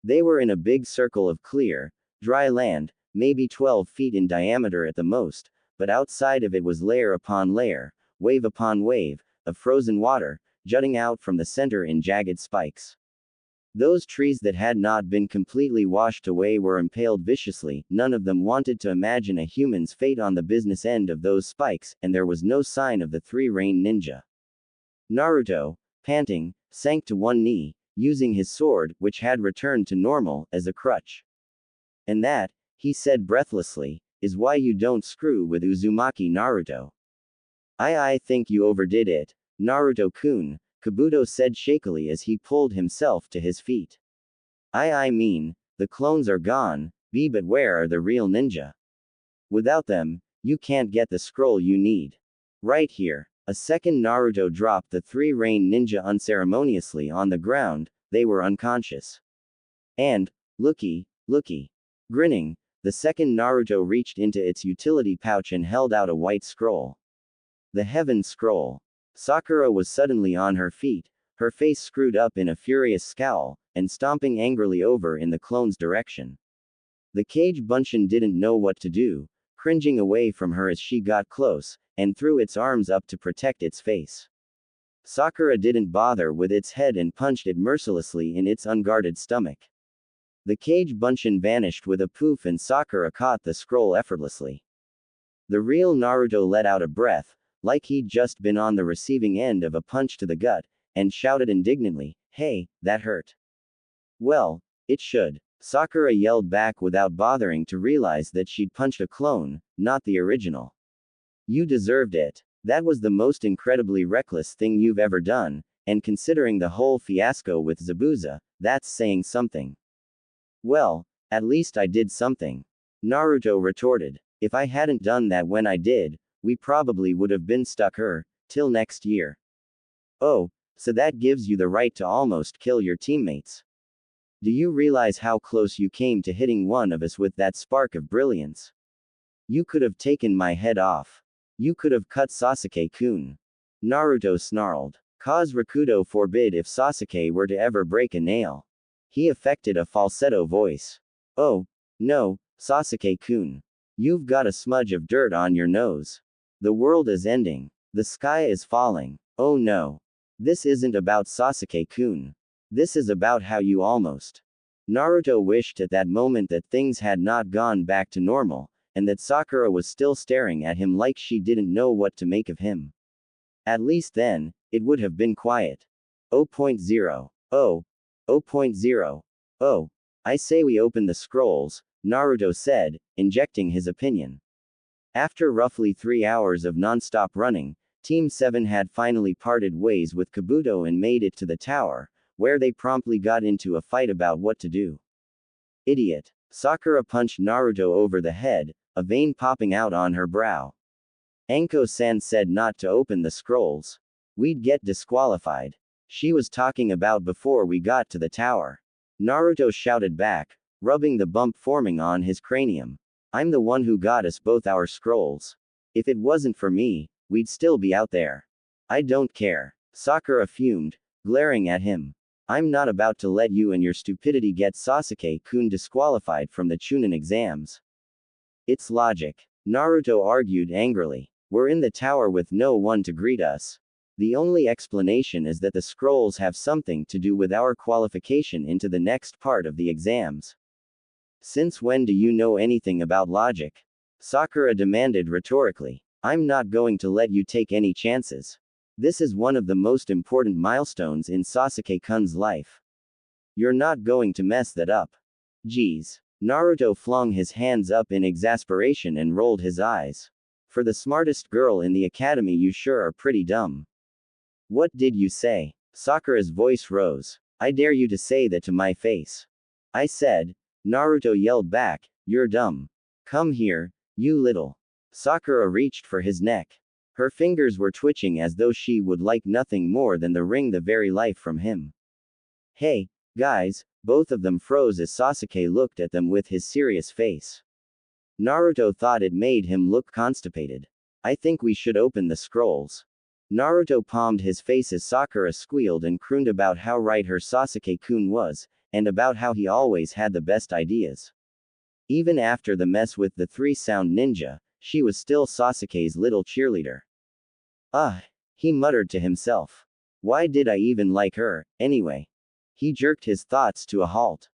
They were in a big circle of clear, dry land, maybe 12 feet in diameter at the most, but outside of it was layer upon layer, wave upon wave, of frozen water, jutting out from the center in jagged spikes. Those trees that had not been completely washed away were impaled viciously, none of them wanted to imagine a human's fate on the business end of those spikes, and there was no sign of the 3-rain ninja. Naruto, panting, sank to one knee, using his sword, which had returned to normal, as a crutch. And that, he said breathlessly, is why you don't screw with Uzumaki Naruto. I think you overdid it, Naruto-kun, Kabuto said shakily as he pulled himself to his feet. I mean, the clones are gone, but where are the real ninja? Without them, you can't get the scroll you need. Right here. A second Naruto dropped the 3-rain ninja unceremoniously on the ground, they were unconscious. And, looky. Grinning, the second Naruto reached into its utility pouch and held out a white scroll. The Heaven Scroll. Sakura was suddenly on her feet, her face screwed up in a furious scowl, and stomping angrily over in the clone's direction. The Cage Bunshin didn't know what to do, cringing away from her as she got close, and threw its arms up to protect its face. Sakura didn't bother with its head and punched it mercilessly in its unguarded stomach. The Cage Bunshin vanished with a poof and Sakura caught the scroll effortlessly. The real Naruto let out a breath, like he'd just been on the receiving end of a punch to the gut, and shouted indignantly, "Hey, that hurt." Well, it should. Sakura yelled back without bothering to realize that she'd punched a clone, not the original. You deserved it. That was the most incredibly reckless thing you've ever done, and considering the whole fiasco with Zabuza, that's saying something. Well, at least I did something. Naruto retorted. If I hadn't done that when I did, we probably would have been stuck here, till next year. Oh, so that gives you the right to almost kill your teammates. Do you realize how close you came to hitting one of us with that spark of brilliance? You could have taken my head off. You could have cut Sasuke-kun. Naruto snarled. Cause Rakudo forbid if Sasuke were to ever break a nail. He affected a falsetto voice. Oh, no, Sasuke-kun. You've got a smudge of dirt on your nose. The world is ending. The sky is falling. Oh no. This isn't about Sasuke-kun. This is about how you almost. Naruto wished at that moment that things had not gone back to normal, and that Sakura was still staring at him like she didn't know what to make of him. At least then, it would have been quiet. 0.0. Oh. 0.0. Oh. I say we open the scrolls, Naruto said, injecting his opinion. After roughly 3 hours of non-stop running, Team 7 had finally parted ways with Kabuto and made it to the tower, where they promptly got into a fight about what to do. Idiot. Sakura punched Naruto over the head, a vein popping out on her brow. Anko-san said not to open the scrolls. We'd get disqualified. She was talking about before we got to the tower. Naruto shouted back, rubbing the bump forming on his cranium. I'm the one who got us both our scrolls. If it wasn't for me, we'd still be out there. I don't care. Sakura fumed, glaring at him. I'm not about to let you and your stupidity get Sasuke-kun disqualified from the Chunin exams. It's logic. Naruto argued angrily. We're in the tower with no one to greet us. The only explanation is that the scrolls have something to do with our qualification into the next part of the exams. Since when do you know anything about logic? Sakura demanded rhetorically. I'm not going to let you take any chances. This is one of the most important milestones in Sasuke-kun's life. You're not going to mess that up. Geez. Naruto flung his hands up in exasperation and rolled his eyes. For the smartest girl in the academy, you sure are pretty dumb. What did you say? Sakura's voice rose. I dare you to say that to my face. I said. Naruto yelled back, you're dumb. Come here, you little. Sakura reached for his neck. Her fingers were twitching as though she would like nothing more than to wring the very life from him. Hey, guys, both of them froze as Sasuke looked at them with his serious face. Naruto thought it made him look constipated. I think we should open the scrolls. Naruto palmed his face as Sakura squealed and crooned about how right her Sasuke-kun was, and about how he always had the best ideas. Even after the mess with the three-sound ninja, she was still Sasuke's little cheerleader. He muttered to himself. Why did I even like her, anyway? He jerked his thoughts to a halt.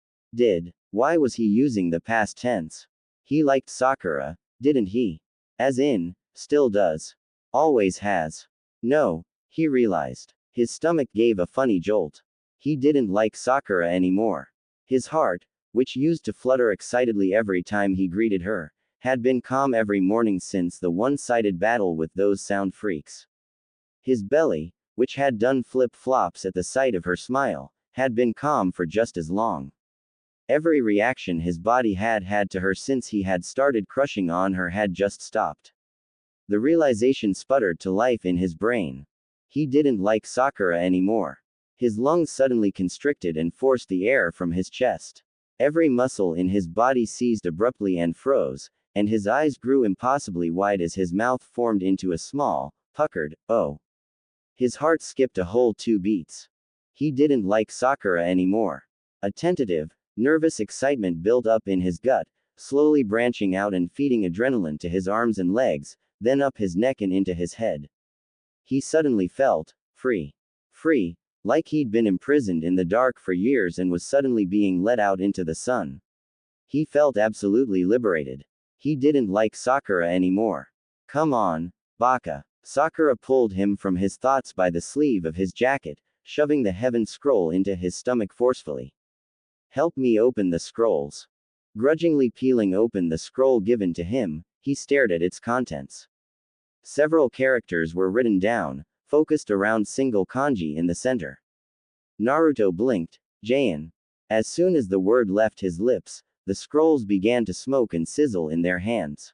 Why was he using the past tense? He liked Sakura, didn't he? As in, still does. Always has. No, he realized. His stomach gave a funny jolt. He didn't like Sakura anymore. His heart, which used to flutter excitedly every time he greeted her, had been calm every morning since the one-sided battle with those sound freaks. His belly, which had done flip-flops at the sight of her smile, had been calm for just as long. Every reaction his body had had to her since he had started crushing on her had just stopped. The realization sputtered to life in his brain. He didn't like Sakura anymore. His lungs suddenly constricted and forced the air from his chest. Every muscle in his body seized abruptly and froze, and his eyes grew impossibly wide as his mouth formed into a small, puckered, O. His heart skipped a whole 2 beats. He didn't like Sakura anymore. A tentative, nervous excitement built up in his gut, slowly branching out and feeding adrenaline to his arms and legs, then up his neck and into his head. He suddenly felt free. Free, like he'd been imprisoned in the dark for years and was suddenly being let out into the sun. He felt absolutely liberated. He didn't like Sakura anymore. Come on, Baka. Sakura pulled him from his thoughts by the sleeve of his jacket, shoving the heaven scroll into his stomach forcefully. Help me open the scrolls. Grudgingly peeling open the scroll given to him, he stared at its contents. Several characters were written down, focused around single kanji in the center. Naruto blinked. Jain. As soon as the word left his lips, the scrolls began to smoke and sizzle in their hands.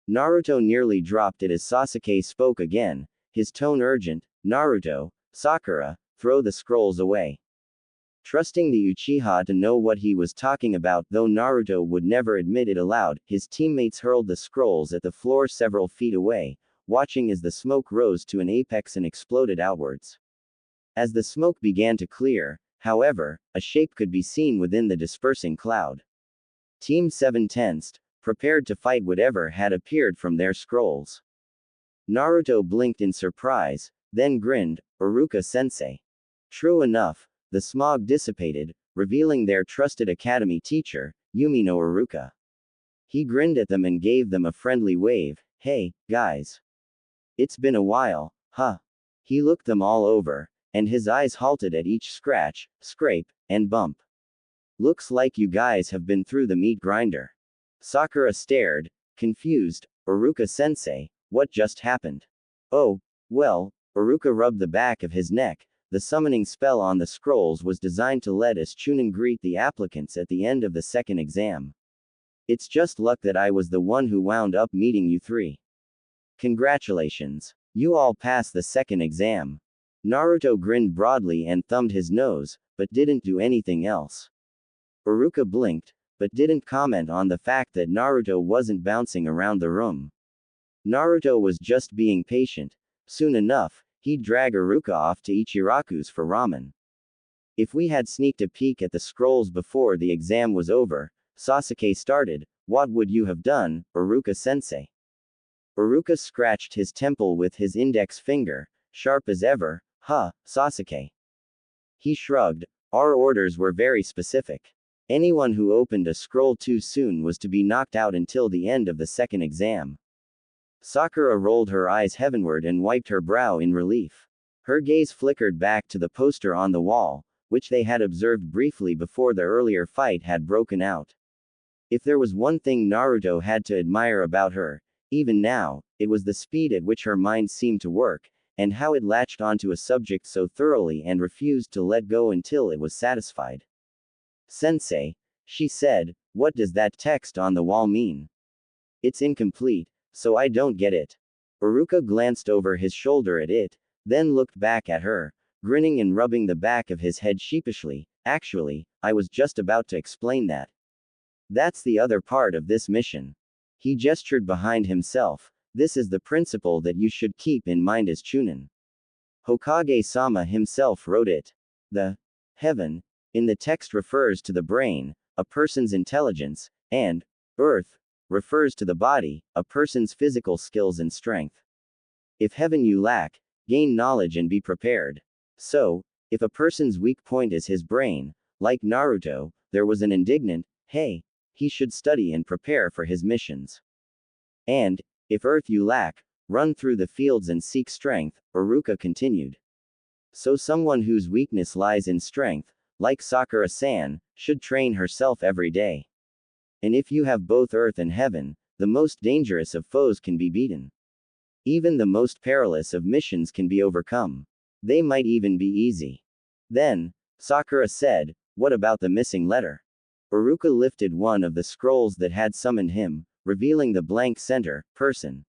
Naruto nearly dropped it as Sasuke spoke again, his tone urgent. Naruto, Sakura, throw the scrolls away. Trusting the Uchiha to know what he was talking about, though Naruto would never admit it aloud, his teammates hurled the scrolls at the floor several feet away, watching as the smoke rose to an apex and exploded outwards. As the smoke began to clear, however, a shape could be seen within the dispersing cloud. Team 7 tensed, prepared to fight whatever had appeared from their scrolls. Naruto blinked in surprise, then grinned. Iruka-sensei. True enough, the smog dissipated, revealing their trusted academy teacher, Yumi no Iruka. He grinned at them and gave them a friendly wave. Hey, guys. It's been a while, huh? He looked them all over, and his eyes halted at each scratch, scrape, and bump. Looks like you guys have been through the meat grinder. Sakura stared, confused. Iruka-sensei, what just happened? Oh, well, Iruka rubbed the back of his neck. The summoning spell on the scrolls was designed to let us Chunin greet the applicants at the end of the second exam. It's just luck that I was the one who wound up meeting you three. Congratulations. You all passed the second exam. Naruto grinned broadly and thumbed his nose, but didn't do anything else. Iruka blinked, but didn't comment on the fact that Naruto wasn't bouncing around the room. Naruto was just being patient. Soon enough, he'd drag Iruka off to Ichiraku's for ramen. If we had sneaked a peek at the scrolls before the exam was over, Sasuke started, what would you have done, Iruka-sensei? Iruka scratched his temple with his index finger, sharp as ever, Sasuke. He shrugged, our orders were very specific. Anyone who opened a scroll too soon was to be knocked out until the end of the second exam. Sakura rolled her eyes heavenward and wiped her brow in relief. Her gaze flickered back to the poster on the wall, which they had observed briefly before the earlier fight had broken out. If there was one thing Naruto had to admire about her, even now, it was the speed at which her mind seemed to work, and how it latched onto a subject so thoroughly and refused to let go until it was satisfied. Sensei, she said, what does that text on the wall mean? It's incomplete, so I don't get it. Iruka glanced over his shoulder at it, then looked back at her, grinning and rubbing the back of his head sheepishly. Actually, I was just about to explain that. That's the other part of this mission. He gestured behind himself. This is the principle that you should keep in mind as Chunin. Hokage-sama himself wrote it. The heaven in the text refers to the brain, a person's intelligence, and earth refers to the body, a person's physical skills and strength. If heaven you lack, gain knowledge and be prepared. So, if a person's weak point is his brain, like Naruto, there was an indignant, hey, he should study and prepare for his missions. And, if earth you lack, run through the fields and seek strength, Iruka continued. So someone whose weakness lies in strength, like Sakura-san, should train herself every day. And if you have both earth and heaven, the most dangerous of foes can be beaten. Even the most perilous of missions can be overcome. They might even be easy. Then, Sakura said, what about the missing letter? Iruka lifted one of the scrolls that had summoned him, revealing the blank center, person.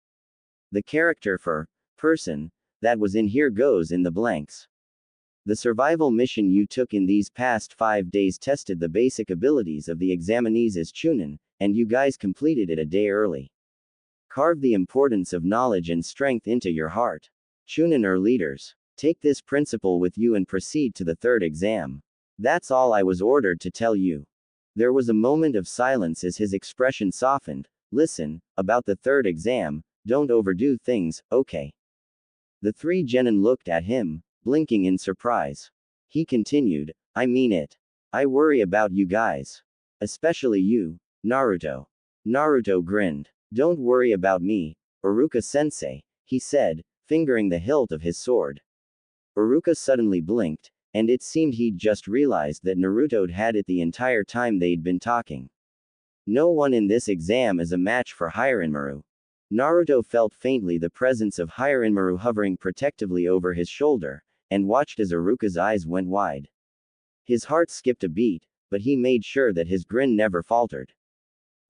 The character for person that was in here goes in the blanks. The survival mission you took in these past 5 days tested the basic abilities of the examinees as Chunin, and you guys completed it a day early. Carve the importance of knowledge and strength into your heart. Chunin are leaders. Take this principle with you and proceed to the third exam. That's all I was ordered to tell you. There was a moment of silence as his expression softened. Listen, about the third exam, don't overdo things, okay? The three genin looked at him, blinking in surprise. He continued, I mean it. I worry about you guys. Especially you, Naruto. Naruto grinned. Don't worry about me, Iruka-sensei, he said, fingering the hilt of his sword. Iruka suddenly blinked, and it seemed he'd just realized that Naruto'd had it the entire time they'd been talking. No one in this exam is a match for Hyorinmaru. Naruto felt faintly the presence of Hyorinmaru hovering protectively over his shoulder, and watched as Iruka's eyes went wide. His heart skipped a beat, but he made sure that his grin never faltered.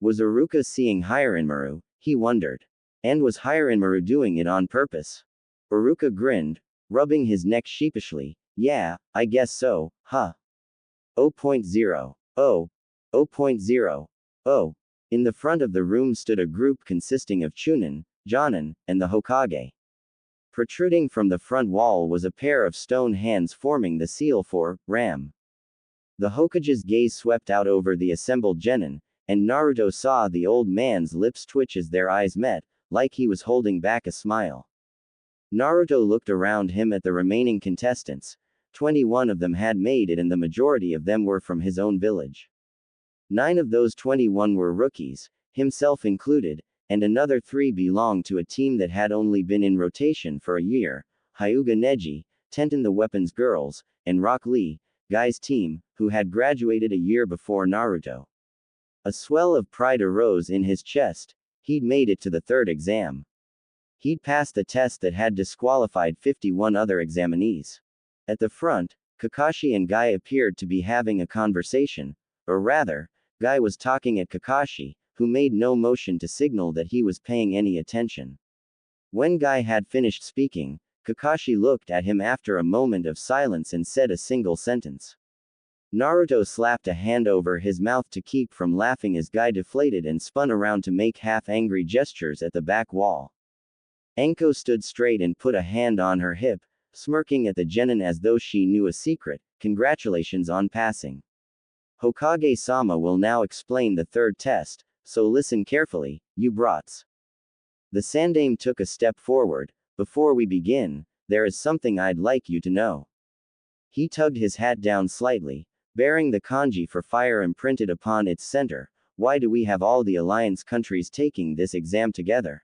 Was Iruka seeing Hyorinmaru? He wondered. And was Hyorinmaru doing it on purpose? Iruka grinned, rubbing his neck sheepishly. Yeah, I guess so, huh? 0.0. Oh. 0.0. Oh. In the front of the room stood a group consisting of Chunin, Jonin, and the Hokage. Protruding from the front wall was a pair of stone hands forming the seal for Ram. The Hokage's gaze swept out over the assembled genin, and Naruto saw the old man's lips twitch as their eyes met, like he was holding back a smile. Naruto looked around him at the remaining contestants. 21 of them had made it and the majority of them were from his own village. 9 of those 21 were rookies, himself included, and another 3 belonged to a team that had only been in rotation for a year, Hyuga Neji, Tenten the Weapons Girls, and Rock Lee, Guy's team, who had graduated a year before Naruto. A swell of pride arose in his chest. He'd made it to the third exam. He'd passed the test that had disqualified 51 other examinees. At the front, Kakashi and Guy appeared to be having a conversation, or rather, Guy was talking at Kakashi, who made no motion to signal that he was paying any attention. When Guy had finished speaking, Kakashi looked at him after a moment of silence and said a single sentence. Naruto slapped a hand over his mouth to keep from laughing as Guy deflated and spun around to make half-angry gestures at the back wall. Enko stood straight and put a hand on her hip. smirking at the genin as though she knew a secret. Congratulations on passing. Hokage-sama will now explain the third test, so listen carefully, you brats. The Sandaime took a step forward. Before we begin, there is something I'd like you to know. He tugged his hat down slightly, bearing the kanji for fire imprinted upon its center. Why do we have all the alliance countries taking this exam together?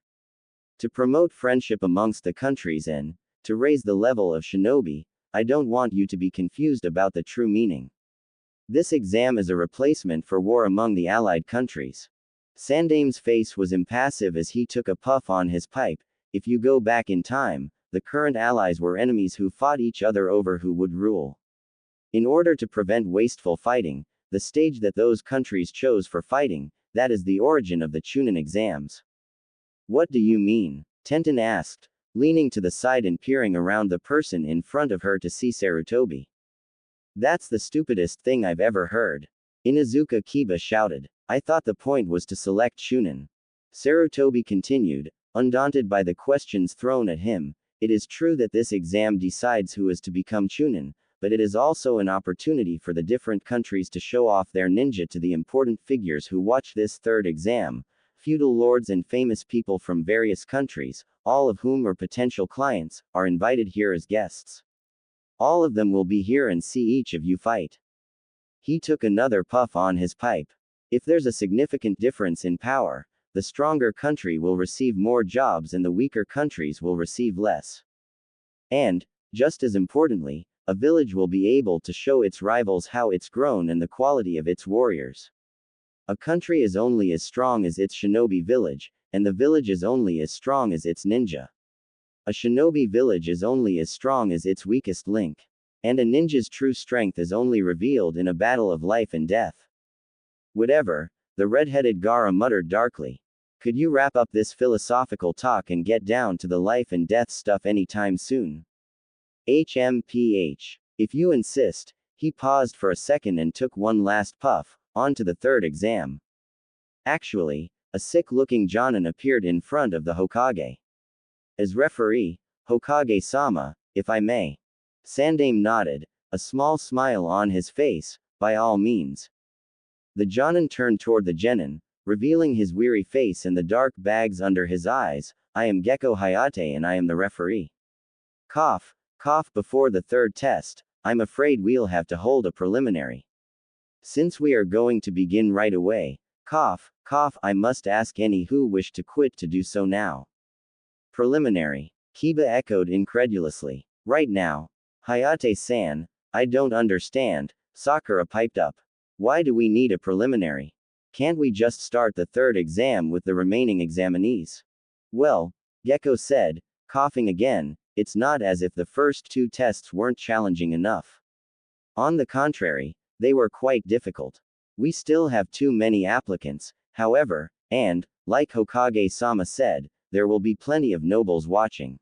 To promote friendship amongst the countries and to raise the level of shinobi. I don't want you to be confused about the true meaning. This exam is a replacement for war among the allied countries. Sandaime's face was impassive as he took a puff on his pipe. If you go back in time, the current allies were enemies who fought each other over who would rule. In order to prevent wasteful fighting, the stage that those countries chose for fighting, that is the origin of the Chunin exams. What do you mean? Tenten asked, leaning to the side and peering around the person in front of her to see Sarutobi. That's the stupidest thing I've ever heard. Inuzuka Kiba shouted. I thought the point was to select Chunin. Sarutobi continued, undaunted by the questions thrown at him. It is true that this exam decides who is to become Chunin, but it is also an opportunity for the different countries to show off their ninja to the important figures who watch this third exam. Feudal lords and famous people from various countries, all of whom are potential clients, are invited here as guests. All of them will be here and see each of you fight. He took another puff on his pipe. If there's a significant difference in power, the stronger country will receive more jobs and the weaker countries will receive less. And, just as importantly, a village will be able to show its rivals how it's grown and the quality of its warriors. A country is only as strong as its shinobi village, and the village is only as strong as its ninja. A shinobi village is only as strong as its weakest link. And a ninja's true strength is only revealed in a battle of life and death. Whatever, the red-headed Gaara muttered darkly. Could you wrap up this philosophical talk and get down to the life and death stuff anytime soon? HMPH. If you insist. He paused for a second and took one last puff. On to the third exam. Actually, a sick-looking Jonin appeared in front of the Hokage. As referee, Hokage-sama, if I may. Sandaime nodded, a small smile on his face. By all means. The Jonin turned toward the genin, revealing his weary face and the dark bags under his eyes. I am Gecko Hayate and I am the referee. Cough, cough before the third test. I'm afraid we'll have to hold a preliminary. Since we are going to begin right away. Cough, cough, I must ask any who wish to quit to do so now. Preliminary. Kiba echoed incredulously. Right now. Hayate-san, I don't understand, Sakura piped up. Why do we need a preliminary? Can't we just start the third exam with the remaining examinees? Well, Gecko said, coughing again, it's not as if the first two tests weren't challenging enough. On the contrary, they were quite difficult. We still have too many applicants, however, and, like Hokage-sama said, there will be plenty of nobles watching.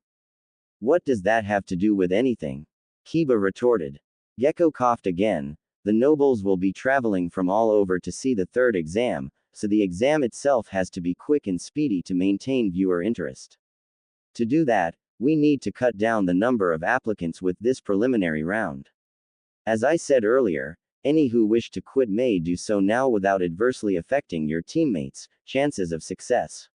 What does that have to do with anything? Kiba retorted. Gecko coughed again. The nobles will be traveling from all over to see the third exam, so the exam itself has to be quick and speedy to maintain viewer interest. To do that, we need to cut down the number of applicants with this preliminary round. As I said earlier, any who wish to quit may do so now without adversely affecting your teammates' chances of success.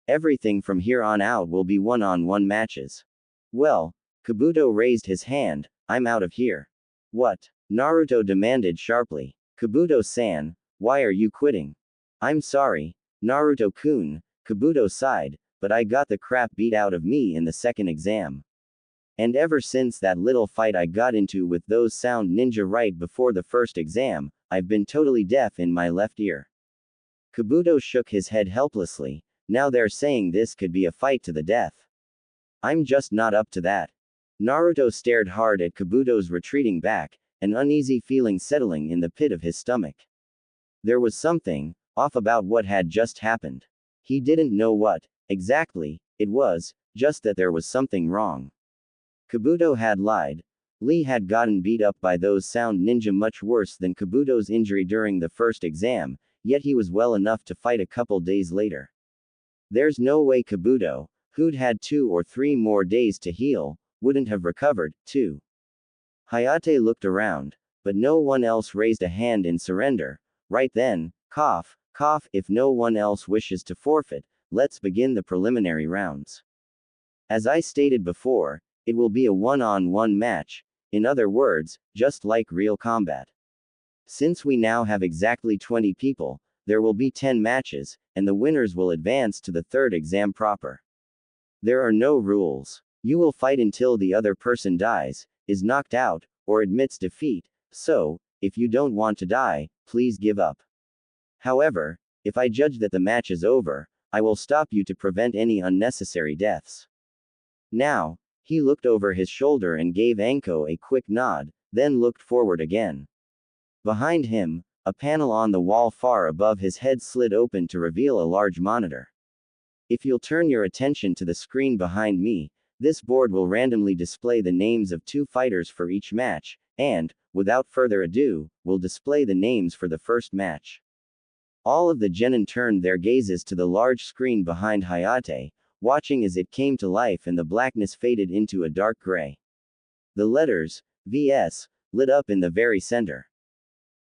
Everything from here on out will be one-on-one matches. Well, Kabuto raised his hand. I'm out of here. What? Naruto demanded sharply. Kabuto-san, why are you quitting? I'm sorry, Naruto-kun, Kabuto sighed, but I got the crap beat out of me in the second exam. And ever since that little fight I got into with those sound ninja right before the first exam, I've been totally deaf in my left ear. Kabuto shook his head helplessly. Now they're saying this could be a fight to the death. I'm just not up to that. Naruto stared hard at Kabuto's retreating back, an uneasy feeling settling in the pit of his stomach. There was something off about what had just happened. He didn't know what exactly it was, just that there was something wrong. Kabuto had lied. Lee had gotten beat up by those sound ninja much worse than Kabuto's injury during the first exam, yet he was well enough to fight a couple days later. There's no way Kabuto, who'd had 2 or 3 more days to heal, wouldn't have recovered, too. Hayate looked around, but no one else raised a hand in surrender. Right then, cough, cough, if no one else wishes to forfeit, let's begin the preliminary rounds. As I stated before, it will be a one-on-one match, in other words, just like real combat. Since we now have exactly 20 people, there will be 10 matches, and the winners will advance to the third exam proper. There are no rules. You will fight until the other person dies, is knocked out, or admits defeat, so, if you don't want to die, please give up. However, if I judge that the match is over, I will stop you to prevent any unnecessary deaths. Now, he looked over his shoulder and gave Anko a quick nod, then looked forward again. Behind him, a panel on the wall far above his head slid open to reveal a large monitor. If you'll turn your attention to the screen behind me, this board will randomly display the names of 2 fighters for each match, and, without further ado, will display the names for the first match. All of the genin turned their gazes to the large screen behind Hayate, watching as it came to life and the blackness faded into a dark gray. The letters, VS, lit up in the very center.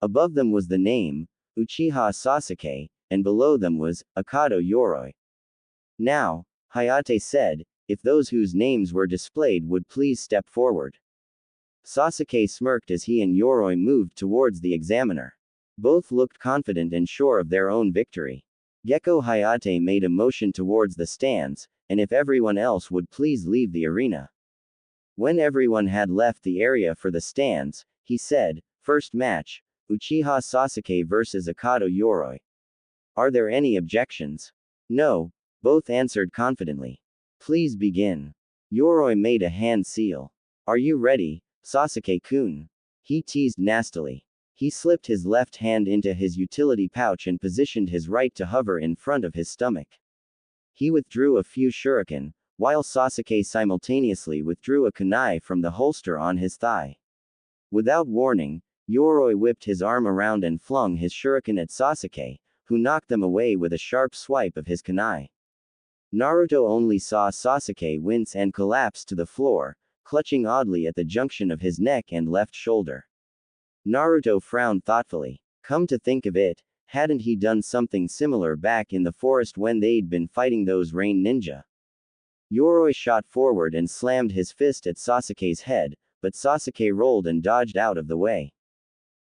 Above them was the name, Uchiha Sasuke, and below them was, Akado Yoroi. Now, Hayate said, if those whose names were displayed would please step forward. Sasuke smirked as he and Yoroi moved towards the examiner. Both looked confident and sure of their own victory. Gecko Hayate made a motion towards the stands, and if everyone else would please leave the arena. When everyone had left the area for the stands, he said, first match, Uchiha Sasuke vs Akado Yoroi. Are there any objections? No, both answered confidently. Please begin. Yoroi made a hand seal. Are you ready, Sasuke-kun? He teased nastily. He slipped his left hand into his utility pouch and positioned his right to hover in front of his stomach. He withdrew a few shuriken, while Sasuke simultaneously withdrew a kunai from the holster on his thigh. Without warning, Yoroi whipped his arm around and flung his shuriken at Sasuke, who knocked them away with a sharp swipe of his kunai. Naruto only saw Sasuke wince and collapse to the floor, clutching oddly at the junction of his neck and left shoulder. Naruto frowned thoughtfully. Come to think of it, hadn't he done something similar back in the forest when they'd been fighting those rain ninja? Yoroi shot forward and slammed his fist at Sasuke's head, but Sasuke rolled and dodged out of the way.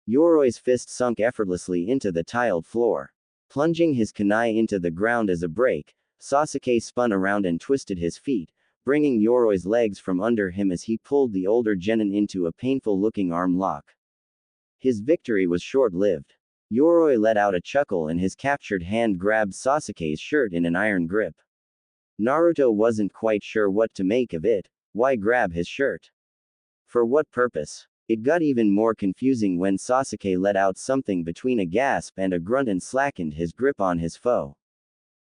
Yoroi's fist sunk effortlessly into the tiled floor. Plunging his kunai into the ground as a brake, Sasuke spun around and twisted his feet, bringing Yoroi's legs from under him as he pulled the older genin into a painful-looking arm lock. His victory was short-lived. Yoroi let out a chuckle and his captured hand grabbed Sasuke's shirt in an iron grip. Naruto wasn't quite sure what to make of it. Why grab his shirt? For what purpose? It got even more confusing when Sasuke let out something between a gasp and a grunt and slackened his grip on his foe.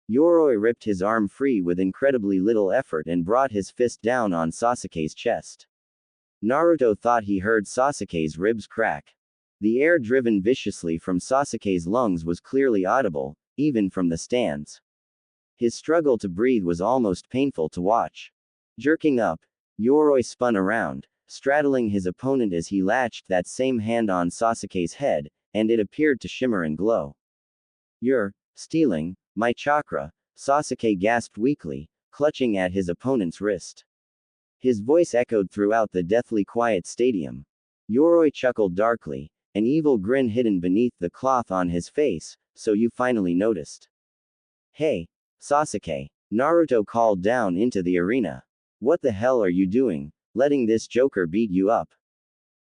Yoroi ripped his arm free with incredibly little effort and brought his fist down on Sasuke's chest. Naruto thought he heard Sasuke's ribs crack. The air driven viciously from Sasuke's lungs was clearly audible, even from the stands. His struggle to breathe was almost painful to watch. Jerking up, Yoroi spun around, straddling his opponent as he latched that same hand on Sasuke's head, and it appeared to shimmer and glow. You're stealing my chakra, Sasuke gasped weakly, clutching at his opponent's wrist. His voice echoed throughout the deathly quiet stadium. Yoroi chuckled darkly, an evil grin hidden beneath the cloth on his face. So you finally noticed. Hey, Sasuke, Naruto called down into the arena. What the hell are you doing, letting this joker beat you up?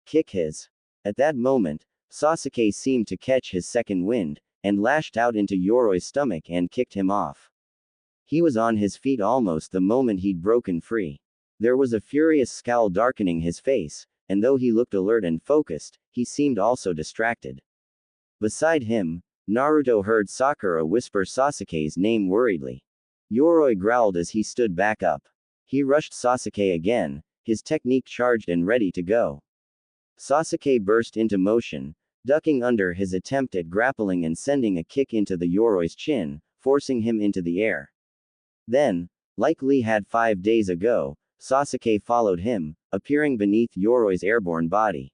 Kick his. At that moment, Sasuke seemed to catch his second wind, and lashed out into Yoroi's stomach and kicked him off. He was on his feet almost the moment he'd broken free. There was a furious scowl darkening his face, and though he looked alert and focused, he seemed also distracted. Beside him, Naruto heard Sakura whisper Sasuke's name worriedly. Yoroi growled as he stood back up. He rushed Sasuke again, his technique charged and ready to go. Sasuke burst into motion, ducking under his attempt at grappling and sending a kick into the Yoroi's chin, forcing him into the air. Then, like Lee had 5 days ago, Sasuke followed him, appearing beneath Yoroi's airborne body.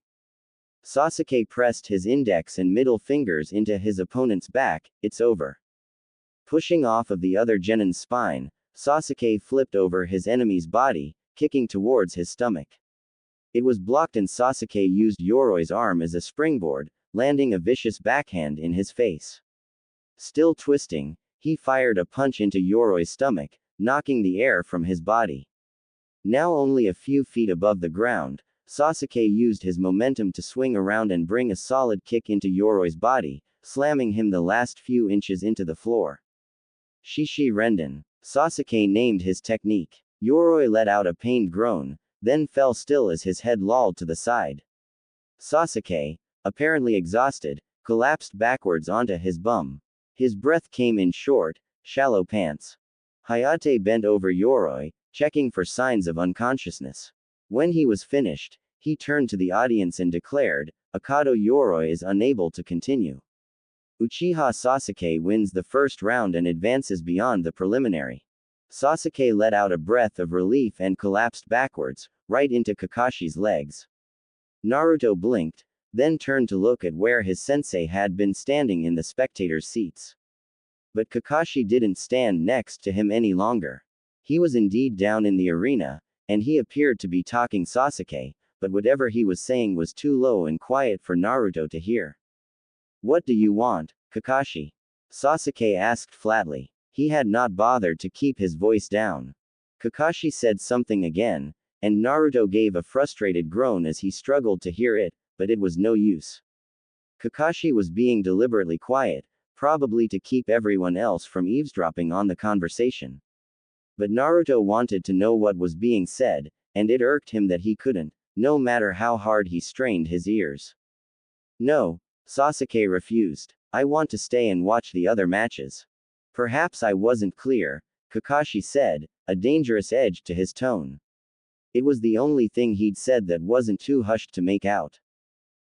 Sasuke pressed his index and middle fingers into his opponent's back. It's over. Pushing off of the other genin's spine, Sasuke flipped over his enemy's body, kicking towards his stomach. It was blocked and Sasuke used Yoroi's arm as a springboard, landing a vicious backhand in his face. Still twisting, he fired a punch into Yoroi's stomach, knocking the air from his body. Now only a few feet above the ground, Sasuke used his momentum to swing around and bring a solid kick into Yoroi's body, slamming him the last few inches into the floor. Shishi Renden. Sasuke named his technique. Yoroi let out a pained groan, then fell still as his head lolled to the side. Sasuke, apparently exhausted, collapsed backwards onto his bum. His breath came in short, shallow pants. Hayate bent over Yoroi, checking for signs of unconsciousness. When he was finished, he turned to the audience and declared, "Akado Yoroi is unable to continue. Uchiha Sasuke wins the first round and advances beyond the preliminary." Sasuke let out a breath of relief and collapsed backwards, right into Kakashi's legs. Naruto blinked, then turned to look at where his sensei had been standing in the spectators' seats. But Kakashi didn't stand next to him any longer. He was indeed down in the arena, and he appeared to be talking Sasuke, but whatever he was saying was too low and quiet for Naruto to hear. "What do you want, Kakashi?" Sasuke asked flatly. He had not bothered to keep his voice down. Kakashi said something again, and Naruto gave a frustrated groan as he struggled to hear it, but it was no use. Kakashi was being deliberately quiet, probably to keep everyone else from eavesdropping on the conversation. But Naruto wanted to know what was being said, and it irked him that he couldn't, no matter how hard he strained his ears. "No," Sasuke refused. "I want to stay and watch the other matches." "Perhaps I wasn't clear," Kakashi said, a dangerous edge to his tone. It was the only thing he'd said that wasn't too hushed to make out.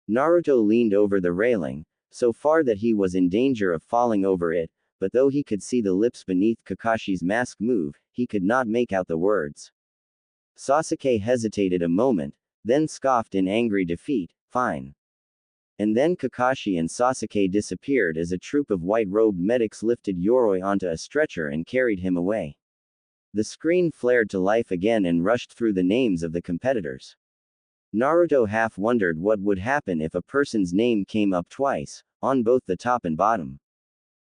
Naruto leaned over the railing, so far that he was in danger of falling over it, but though he could see the lips beneath Kakashi's mask move, he could not make out the words. Sasuke hesitated a moment, then scoffed in angry defeat, "Fine." And then Kakashi and Sasuke disappeared as a troop of white-robed medics lifted Yoroi onto a stretcher and carried him away. The screen flared to life again and rushed through the names of the competitors. Naruto half wondered what would happen if a person's name came up twice, on both the top and bottom.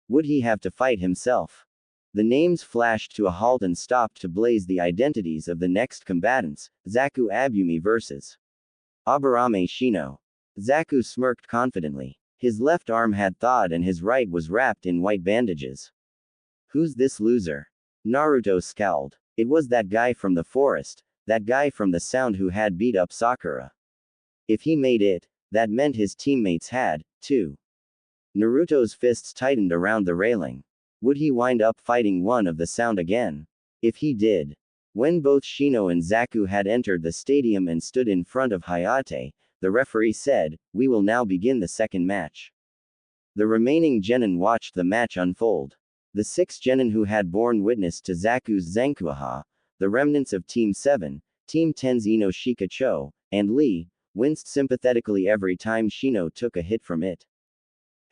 Would he have to fight himself? The names flashed to a halt and stopped to blaze the identities of the next combatants, Zaku Abumi vs. Aburame Shino. Zaku smirked confidently. His left arm had thawed and his right was wrapped in white bandages. "Who's this loser?" Naruto scowled. It was that guy from the forest, that guy from the sound who had beat up Sakura. If he made it, that meant his teammates had, too. Naruto's fists tightened around the railing. Would he wind up fighting one of the sound again? If he did. When both Shino and Zaku had entered the stadium and stood in front of Hayate, the referee said, "We will now begin the second match." The remaining genin watched the match unfold. The 6 genin who had borne witness to Zaku's Zankuaha, the remnants of Team 7, Team 10's Ino Shikacho, and Lee, winced sympathetically every time Shino took a hit from it.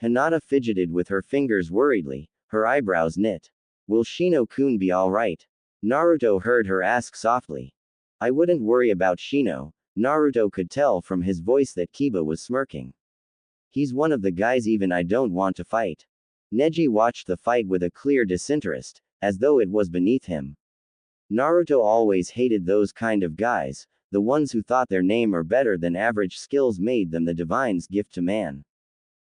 Hinata fidgeted with her fingers worriedly, her eyebrows knit. "Will Shino-kun be alright?" Naruto heard her ask softly. "I wouldn't worry about Shino." Naruto could tell from his voice that Kiba was smirking. "He's one of the guys even I don't want to fight." Neji watched the fight with a clear disinterest, as though it was beneath him. Naruto always hated those kind of guys, the ones who thought their name or better than average skills made them the divine's gift to man.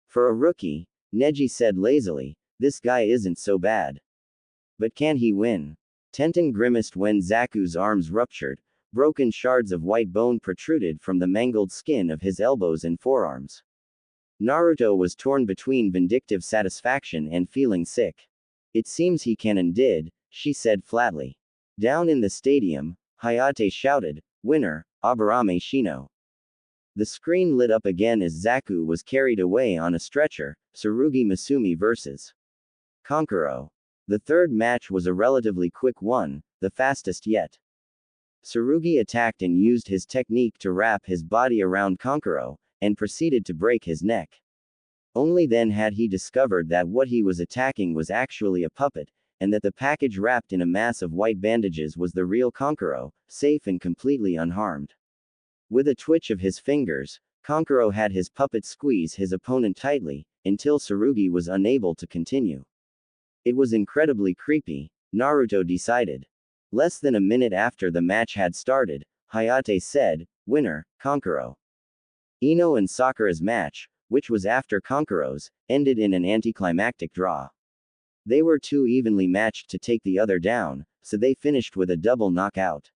"For a rookie," Neji said lazily, "this guy isn't so bad. But can he win?" Tenten grimaced when Zaku's arms ruptured. Broken shards of white bone protruded from the mangled skin of his elbows and forearms. Naruto was torn between vindictive satisfaction and feeling sick. "It seems he can and did," she said flatly. Down in the stadium, Hayate shouted, "Winner, Aburame Shino." The screen lit up again as Zaku was carried away on a stretcher, Tsurugi Masumi vs. Kankuro. The third match was a relatively quick one, the fastest yet. Tsurugi attacked and used his technique to wrap his body around Kankuro, and proceeded to break his neck. Only then had he discovered that what he was attacking was actually a puppet, and that the package wrapped in a mass of white bandages was the real Kankuro, safe and completely unharmed. With a twitch of his fingers, Kankuro had his puppet squeeze his opponent tightly, until Tsurugi was unable to continue. It was incredibly creepy, Naruto decided. Less than a minute after the match had started, Hayate said, "Winner, Kankuro." Ino and Sakura's match, which was after Kankuro's, ended in an anticlimactic draw. They were too evenly matched to take the other down, so they finished with a double knockout.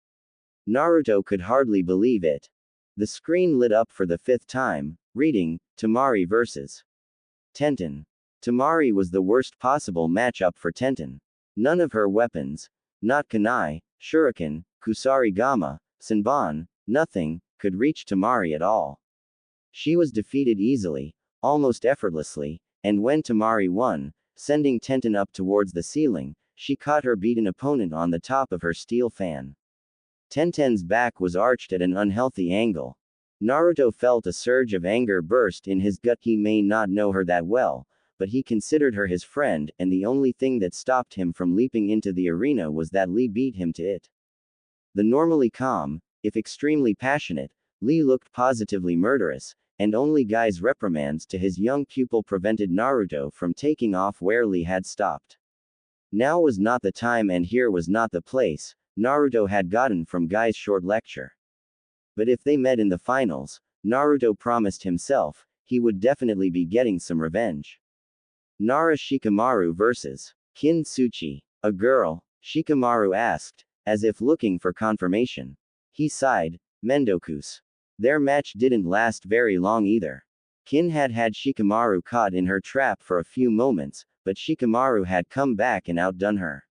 Naruto could hardly believe it. The screen lit up for the 5th time, reading, Temari vs. Tenten. Temari was the worst possible matchup for Tenten. None of her weapons, not kunai, shuriken, kusarigama, senbon, nothing, could reach Temari at all. She was defeated easily, almost effortlessly, and when Temari won, sending Tenten up towards the ceiling, she caught her beaten opponent on the top of her steel fan. Tenten's back was arched at an unhealthy angle. Naruto felt a surge of anger burst in his gut. He may not know her that well, but he considered her his friend, and the only thing that stopped him from leaping into the arena was that Lee beat him to it. The normally calm, if extremely passionate, Lee looked positively murderous, and only Guy's reprimands to his young pupil prevented Naruto from taking off where Lee had stopped. Now was not the time and here was not the place, Naruto had gotten from Guy's short lecture. But if they met in the finals, Naruto promised himself, he would definitely be getting some revenge. Nara Shikamaru vs. Kin Tsuchi. A girl, Shikamaru asked, as if looking for confirmation. He sighed, Mendokus. Their match didn't last very long either. Kin had had Shikamaru caught in her trap for a few moments, but Shikamaru had come back and outdone her.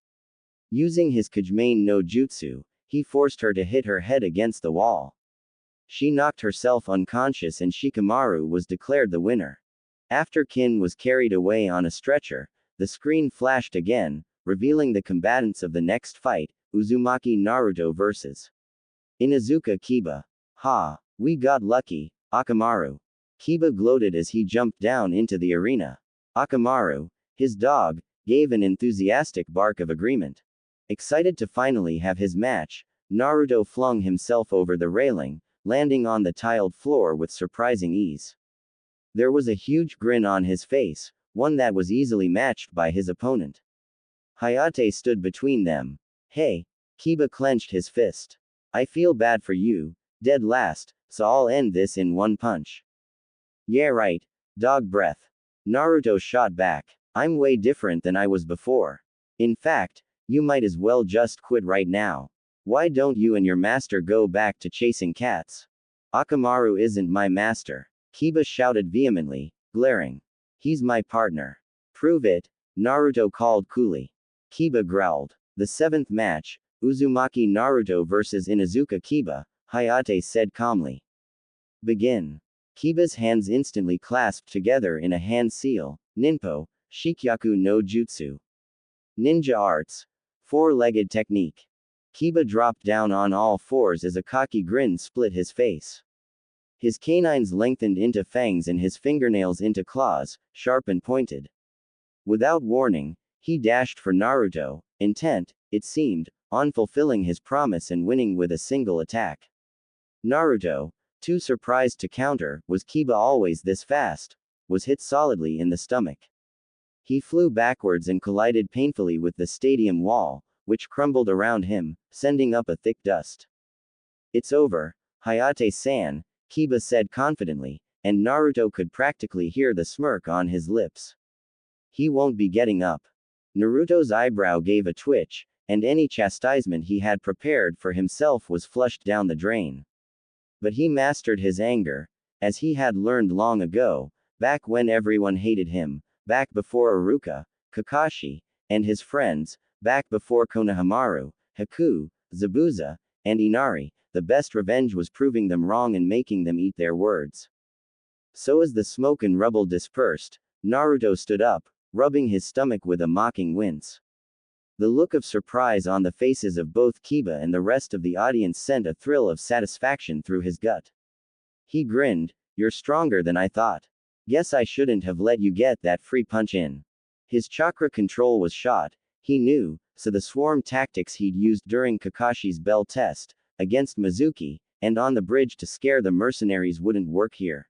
Using his Kajimane no Jutsu, he forced her to hit her head against the wall. She knocked herself unconscious and Shikamaru was declared the winner. After Kin was carried away on a stretcher, the screen flashed again, revealing the combatants of the next fight, Uzumaki Naruto vs. Inuzuka Kiba. Ha, we got lucky, Akamaru. Kiba gloated as he jumped down into the arena. Akamaru, his dog, gave an enthusiastic bark of agreement. Excited to finally have his match, Naruto flung himself over the railing, landing on the tiled floor with surprising ease. There was a huge grin on his face, one that was easily matched by his opponent. Hayate stood between them. Hey, Kiba clenched his fist. I feel bad for you, dead last, so I'll end this in one punch. Yeah right, dog breath. Naruto shot back. I'm way different than I was before. In fact, you might as well just quit right now. Why don't you and your master go back to chasing cats? Akamaru isn't my master. Kiba shouted vehemently, glaring. He's my partner. Prove it, Naruto called coolly. Kiba growled. The 7th match, Uzumaki Naruto vs. Inuzuka Kiba, Hayate said calmly. Begin. Kiba's hands instantly clasped together in a hand seal, Ninpo, Shikyaku no Jutsu. Ninja arts. 4-legged technique. Kiba dropped down on all fours as a cocky grin split his face. His canines lengthened into fangs and his fingernails into claws, sharp and pointed. Without warning, he dashed for Naruto, intent, it seemed, on fulfilling his promise and winning with a single attack. Naruto, too surprised to counter, was Kiba always this fast? Was hit solidly in the stomach. He flew backwards and collided painfully with the stadium wall, which crumbled around him, sending up a thick dust. It's over, Hayate-san, Kiba said confidently, and Naruto could practically hear the smirk on his lips. He won't be getting up. Naruto's eyebrow gave a twitch, and any chastisement he had prepared for himself was flushed down the drain. But he mastered his anger, as he had learned long ago, back when everyone hated him, back before Iruka, Kakashi, and his friends, back before Konohamaru, Haku, Zabuza, and Inari. The best revenge was proving them wrong and making them eat their words. So as the smoke and rubble dispersed, Naruto stood up, rubbing his stomach with a mocking wince. The look of surprise on the faces of both Kiba and the rest of the audience sent a thrill of satisfaction through his gut. He grinned, "You're stronger than I thought. Guess I shouldn't have let you get that free punch in." His chakra control was shot, he knew, so the swarm tactics he'd used during Kakashi's bell test, against Mizuki, and on the bridge to scare the mercenaries wouldn't work here.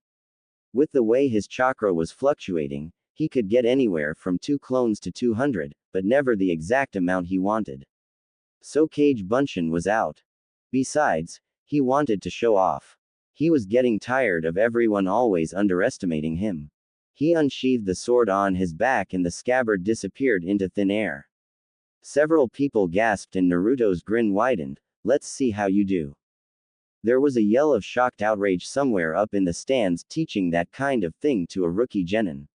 With the way his chakra was fluctuating, he could get anywhere from 2 clones to 200, but never the exact amount he wanted. So Kage Bunshin was out. Besides, he wanted to show off. He was getting tired of everyone always underestimating him. He unsheathed the sword on his back and the scabbard disappeared into thin air. Several people gasped and Naruto's grin widened. "Let's see how you do." There was a yell of shocked outrage somewhere up in the stands. Teaching that kind of thing to a rookie genin,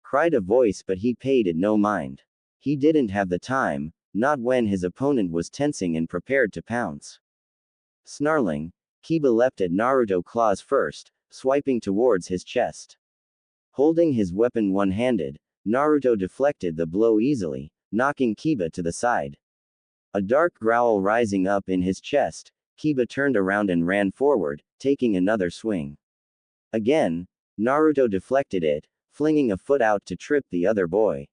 cried a voice, but he paid it no mind. He didn't have the time, not when his opponent was tensing and prepared to pounce. Snarling, Kiba leapt at Naruto claws first, swiping towards his chest. Holding his weapon one-handed, Naruto deflected the blow easily, knocking Kiba to the side. A dark growl rising up in his chest, Kiba turned around and ran forward, taking another swing. Again, Naruto deflected it, flinging a foot out to trip the other boy.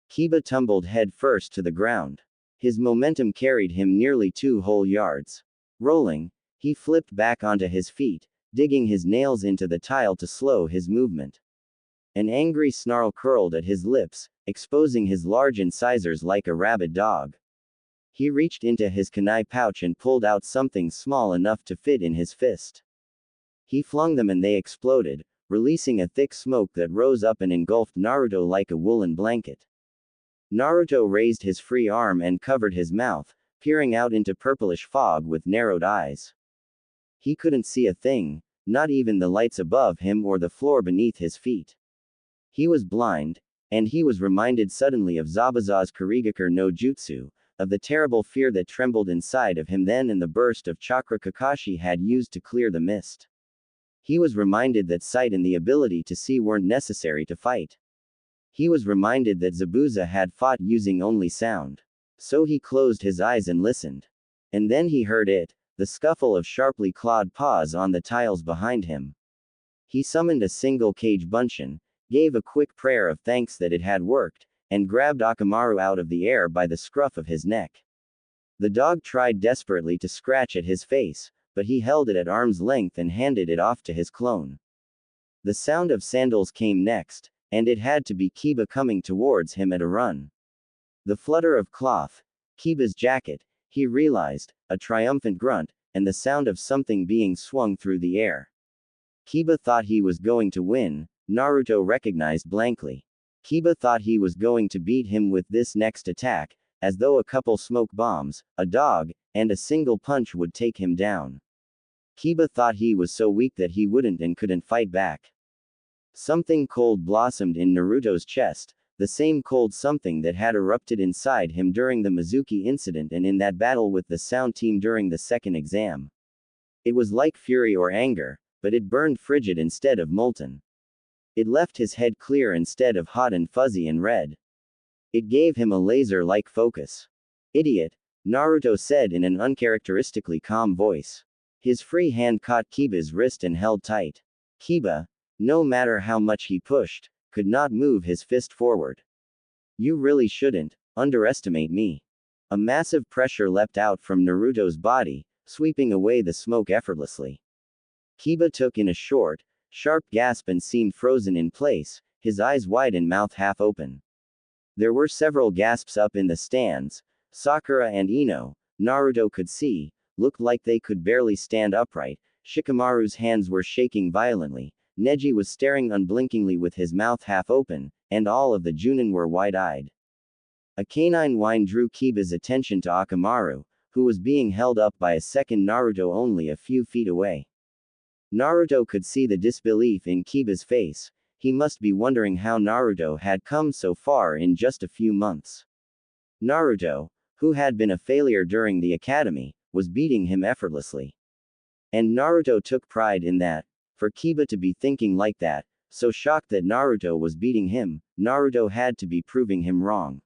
Kiba tumbled head first to the ground. His momentum carried him nearly 2 whole yards. Rolling, he flipped back onto his feet, digging his nails into the tile to slow his movement. An angry snarl curled at his lips, exposing his large incisors like a rabid dog. He reached into his kunai pouch and pulled out something small enough to fit in his fist. He flung them and they exploded, releasing a thick smoke that rose up and engulfed Naruto like a woolen blanket. Naruto raised his free arm and covered his mouth, peering out into purplish fog with narrowed eyes. He couldn't see a thing, not even the lights above him or the floor beneath his feet. He was blind, and he was reminded suddenly of Zabuza's Kurigakure no Jutsu, of the terrible fear that trembled inside of him then and the burst of chakra Kakashi had used to clear the mist. He was reminded that sight and the ability to see weren't necessary to fight. He was reminded that Zabuza had fought using only sound. So he closed his eyes and listened. And then he heard it, the scuffle of sharply clawed paws on the tiles behind him. He summoned a single Kage Bunshin, gave a quick prayer of thanks that it had worked, and grabbed Akamaru out of the air by the scruff of his neck. The dog tried desperately to scratch at his face, but he held it at arm's length and handed it off to his clone. The sound of sandals came next, and it had to be Kiba coming towards him at a run. The flutter of cloth, Kiba's jacket, he realized, a triumphant grunt, and the sound of something being swung through the air. Kiba thought he was going to win, Naruto recognized blankly. Kiba thought he was going to beat him with this next attack, as though a couple smoke bombs, a dog, and a single punch would take him down. Kiba thought he was so weak that he wouldn't and couldn't fight back. Something cold blossomed in Naruto's chest, the same cold something that had erupted inside him during the Mizuki incident and in that battle with the sound team during the second exam. It was like fury or anger, but it burned frigid instead of molten. It left his head clear instead of hot and fuzzy and red. It gave him a laser-like focus. "Idiot," Naruto said in an uncharacteristically calm voice. His free hand caught Kiba's wrist and held tight. Kiba, no matter how much he pushed, could not move his fist forward. "You really shouldn't underestimate me." A massive pressure leapt out from Naruto's body, sweeping away the smoke effortlessly. Kiba took in a short, sharp gasp and seemed frozen in place, his eyes wide and mouth half open. There were several gasps up in the stands. Sakura and Ino, Naruto could see, looked like they could barely stand upright. Shikamaru's hands were shaking violently. Neji was staring unblinkingly with his mouth half open, and all of the Chunin were wide-eyed. A canine whine drew Kiba's attention to Akamaru, who was being held up by a second Naruto only a few feet away. Naruto could see the disbelief in Kiba's face. He must be wondering how Naruto had come so far in just a few months. Naruto, who had been a failure during the academy, was beating him effortlessly. And Naruto took pride in that. For Kiba to be thinking like that, so shocked that Naruto was beating him, Naruto had to be proving him wrong.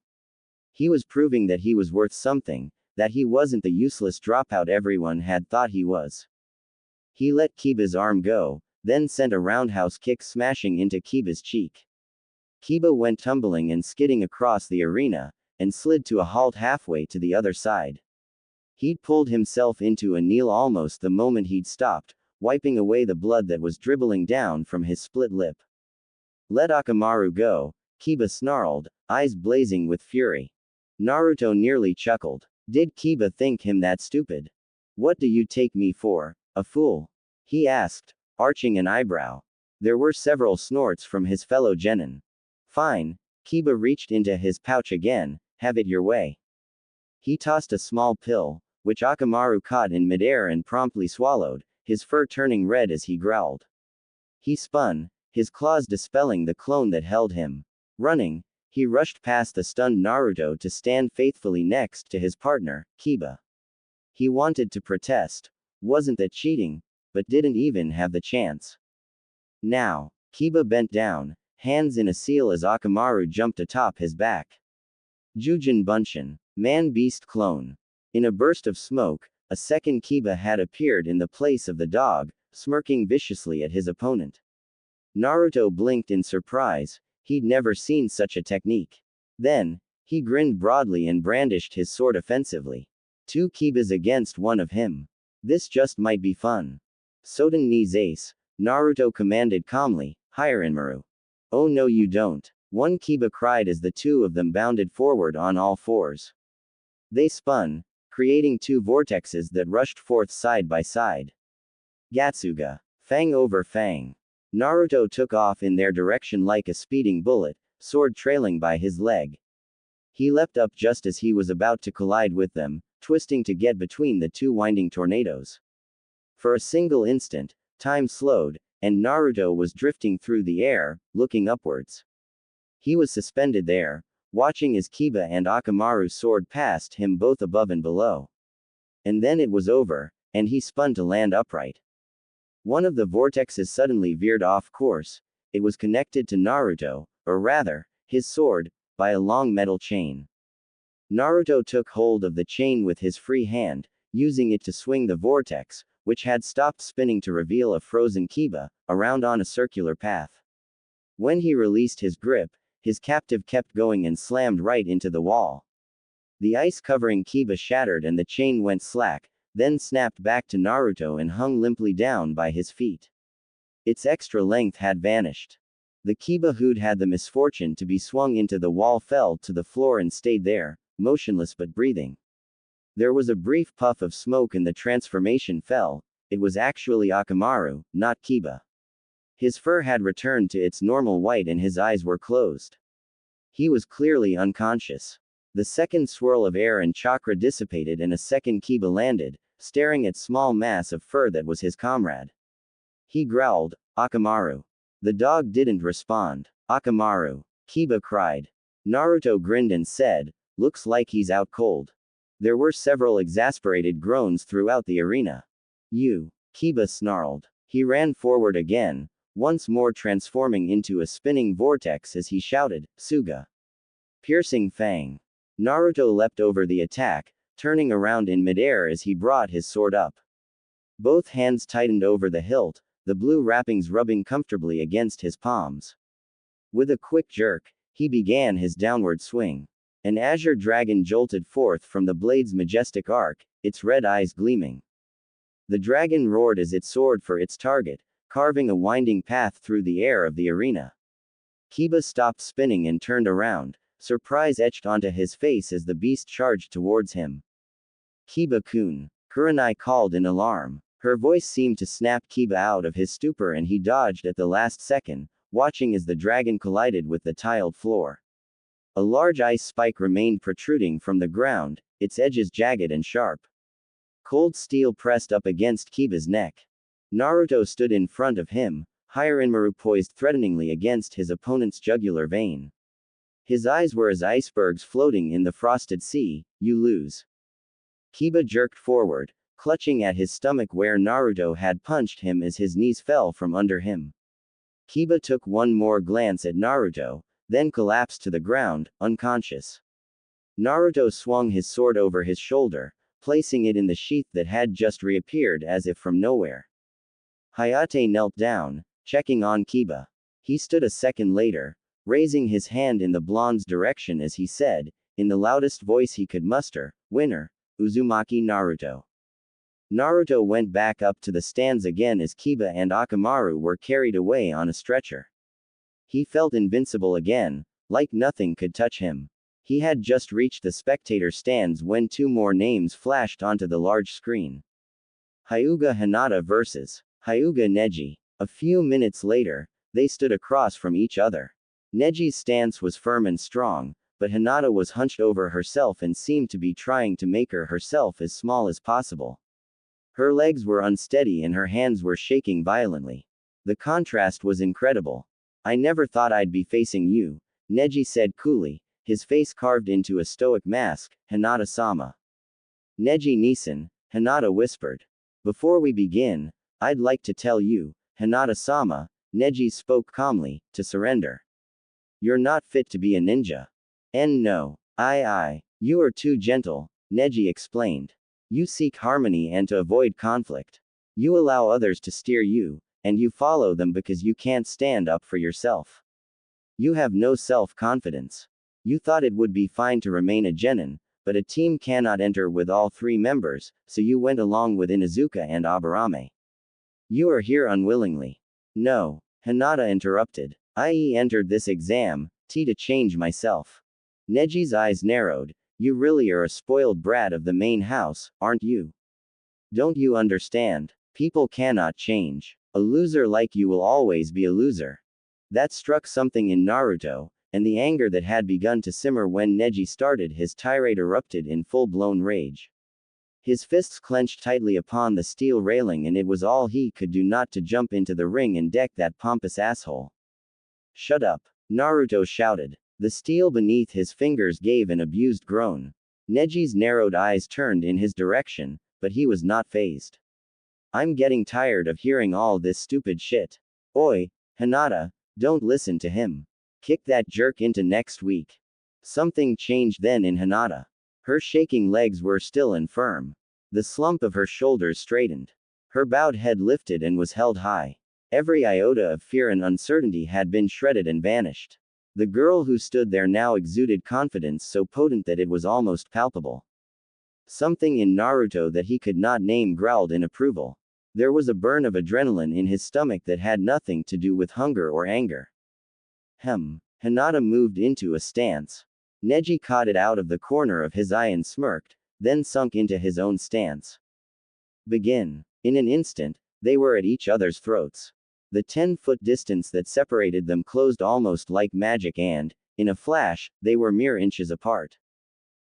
He was proving that he was worth something, that he wasn't the useless dropout everyone had thought he was. He let Kiba's arm go, then sent a roundhouse kick smashing into Kiba's cheek. Kiba went tumbling and skidding across the arena, and slid to a halt halfway to the other side. He'd pulled himself into a kneel almost the moment he'd stopped, wiping away the blood that was dribbling down from his split lip. Let Akamaru go, Kiba snarled, eyes blazing with fury. Naruto nearly chuckled. Did Kiba think him that stupid? What do you take me for, a fool? He asked, arching an eyebrow. There were several snorts from his fellow genin. Fine, Kiba reached into his pouch again, have it your way. He tossed a small pill, which Akamaru caught in midair and promptly swallowed, his fur turning red as he growled. He spun, his claws dispelling the clone that held him. Running, he rushed past the stunned Naruto to stand faithfully next to his partner, Kiba. He wanted to protest. Wasn't that cheating? But didn't even have the chance. Now, Kiba bent down, hands in a seal as Akamaru jumped atop his back. Jujin Bunshin, man-beast clone. In a burst of smoke, a second Kiba had appeared in the place of the dog, smirking viciously at his opponent. Naruto blinked in surprise, he'd never seen such a technique. Then, he grinned broadly and brandished his sword offensively. 2 Kibas against one of him. This just might be fun. Soden ni Ace, Naruto commanded calmly, Hyorinmaru. Oh no you don't. One Kiba cried as the two of them bounded forward on all fours. They spun, creating 2 vortexes that rushed forth side by side. Gatsuga. Fang over fang. Naruto took off in their direction like a speeding bullet, sword trailing by his leg. He leapt up just as he was about to collide with them, twisting to get between the 2 winding tornadoes. For a single instant, time slowed, and Naruto was drifting through the air, looking upwards. He was suspended there, watching as Kiba and Akamaru's sword passed him both above and below. And then it was over, and he spun to land upright. One of the vortexes suddenly veered off course. It was connected to Naruto, or rather, his sword, by a long metal chain. Naruto took hold of the chain with his free hand, using it to swing the vortex, which had stopped spinning to reveal a frozen Kiba, around on a circular path. When he released his grip, his captive kept going and slammed right into the wall. The ice covering Kiba shattered and the chain went slack, then snapped back to Naruto and hung limply down by his feet. Its extra length had vanished. The Kiba who'd had the misfortune to be swung into the wall fell to the floor and stayed there, motionless but breathing. There was a brief puff of smoke and the transformation fell. It was actually Akamaru, not Kiba. His fur had returned to its normal white and his eyes were closed. He was clearly unconscious. The second swirl of air and chakra dissipated and a second Kiba landed, staring at small mass of fur that was his comrade. He growled, Akamaru. The dog didn't respond. Akamaru. Kiba cried. Naruto grinned and said, looks like he's out cold. There were several exasperated groans throughout the arena. You. Kiba snarled. He ran forward again, once more transforming into a spinning vortex as he shouted, Suga. Piercing fang. Naruto leapt over the attack, turning around in midair as he brought his sword up. Both hands tightened over the hilt, the blue wrappings rubbing comfortably against his palms. With a quick jerk, he began his downward swing. An azure dragon jolted forth from the blade's majestic arc, its red eyes gleaming. The dragon roared as it soared for its target, carving a winding path through the air of the arena. Kiba stopped spinning and turned around, surprise etched onto his face as the beast charged towards him. Kiba-kun. Kurenai called in alarm. Her voice seemed to snap Kiba out of his stupor and he dodged at the last second, watching as the dragon collided with the tiled floor. A large ice spike remained protruding from the ground, its edges jagged and sharp. Cold steel pressed up against Kiba's neck. Naruto stood in front of him, Hyorinmaru poised threateningly against his opponent's jugular vein. His eyes were as icebergs floating in the frosted sea. You lose. Kiba jerked forward, clutching at his stomach where Naruto had punched him as his knees fell from under him. Kiba took one more glance at Naruto, then collapsed to the ground, unconscious. Naruto swung his sword over his shoulder, placing it in the sheath that had just reappeared as if from nowhere. Hayate knelt down, checking on Kiba. He stood a second later, raising his hand in the blonde's direction as he said, in the loudest voice he could muster, "Winner, Uzumaki Naruto." Naruto went back up to the stands again as Kiba and Akamaru were carried away on a stretcher. He felt invincible again, like nothing could touch him. He had just reached the spectator stands when two more names flashed onto the large screen. Hyuga Hinata vs. Hyuga Neji. A few minutes later, they stood across from each other. Neji's stance was firm and strong, but Hinata was hunched over herself and seemed to be trying to make herself as small as possible. Her legs were unsteady and her hands were shaking violently. The contrast was incredible. "I never thought I'd be facing you," Neji said coolly, his face carved into a stoic mask. "Hinata-sama." "Neji-Nisan," Hinata whispered. "Before we begin, I'd like to tell you, Hinata-sama," Neji spoke calmly, "to surrender. You're not fit to be a ninja." No. You are too gentle," Neji explained. "You seek harmony and to avoid conflict. You allow others to steer you, and you follow them because you can't stand up for yourself. You have no self-confidence. You thought it would be fine to remain a genin, but a team cannot enter with all three members, so you went along with Inuzuka and Aburame. You are here unwillingly." "No," Hinata interrupted. "I entered this exam, to change myself." Neji's eyes narrowed. "You really are a spoiled brat of the main house, aren't you? Don't you understand? People cannot change. A loser like you will always be a loser." That struck something in Naruto, and the anger that had begun to simmer when Neji started his tirade erupted in full-blown rage. His fists clenched tightly upon the steel railing and it was all he could do not to jump into the ring and deck that pompous asshole. "Shut up," Naruto shouted. The steel beneath his fingers gave an abused groan. Neji's narrowed eyes turned in his direction, but he was not fazed. "I'm getting tired of hearing all this stupid shit. Oi, Hinata, don't listen to him. Kick that jerk into next week." Something changed then in Hinata. Her shaking legs were still and firm. The slump of her shoulders straightened. Her bowed head lifted and was held high. Every iota of fear and uncertainty had been shredded and vanished. The girl who stood there now exuded confidence so potent that it was almost palpable. Something in Naruto that he could not name growled in approval. There was a burn of adrenaline in his stomach that had nothing to do with hunger or anger. Hinata moved into a stance. Neji caught it out of the corner of his eye and smirked, then sunk into his own stance. "Begin." In an instant, they were at each other's throats. The 10-foot distance that separated them closed almost like magic and, in a flash, they were mere inches apart.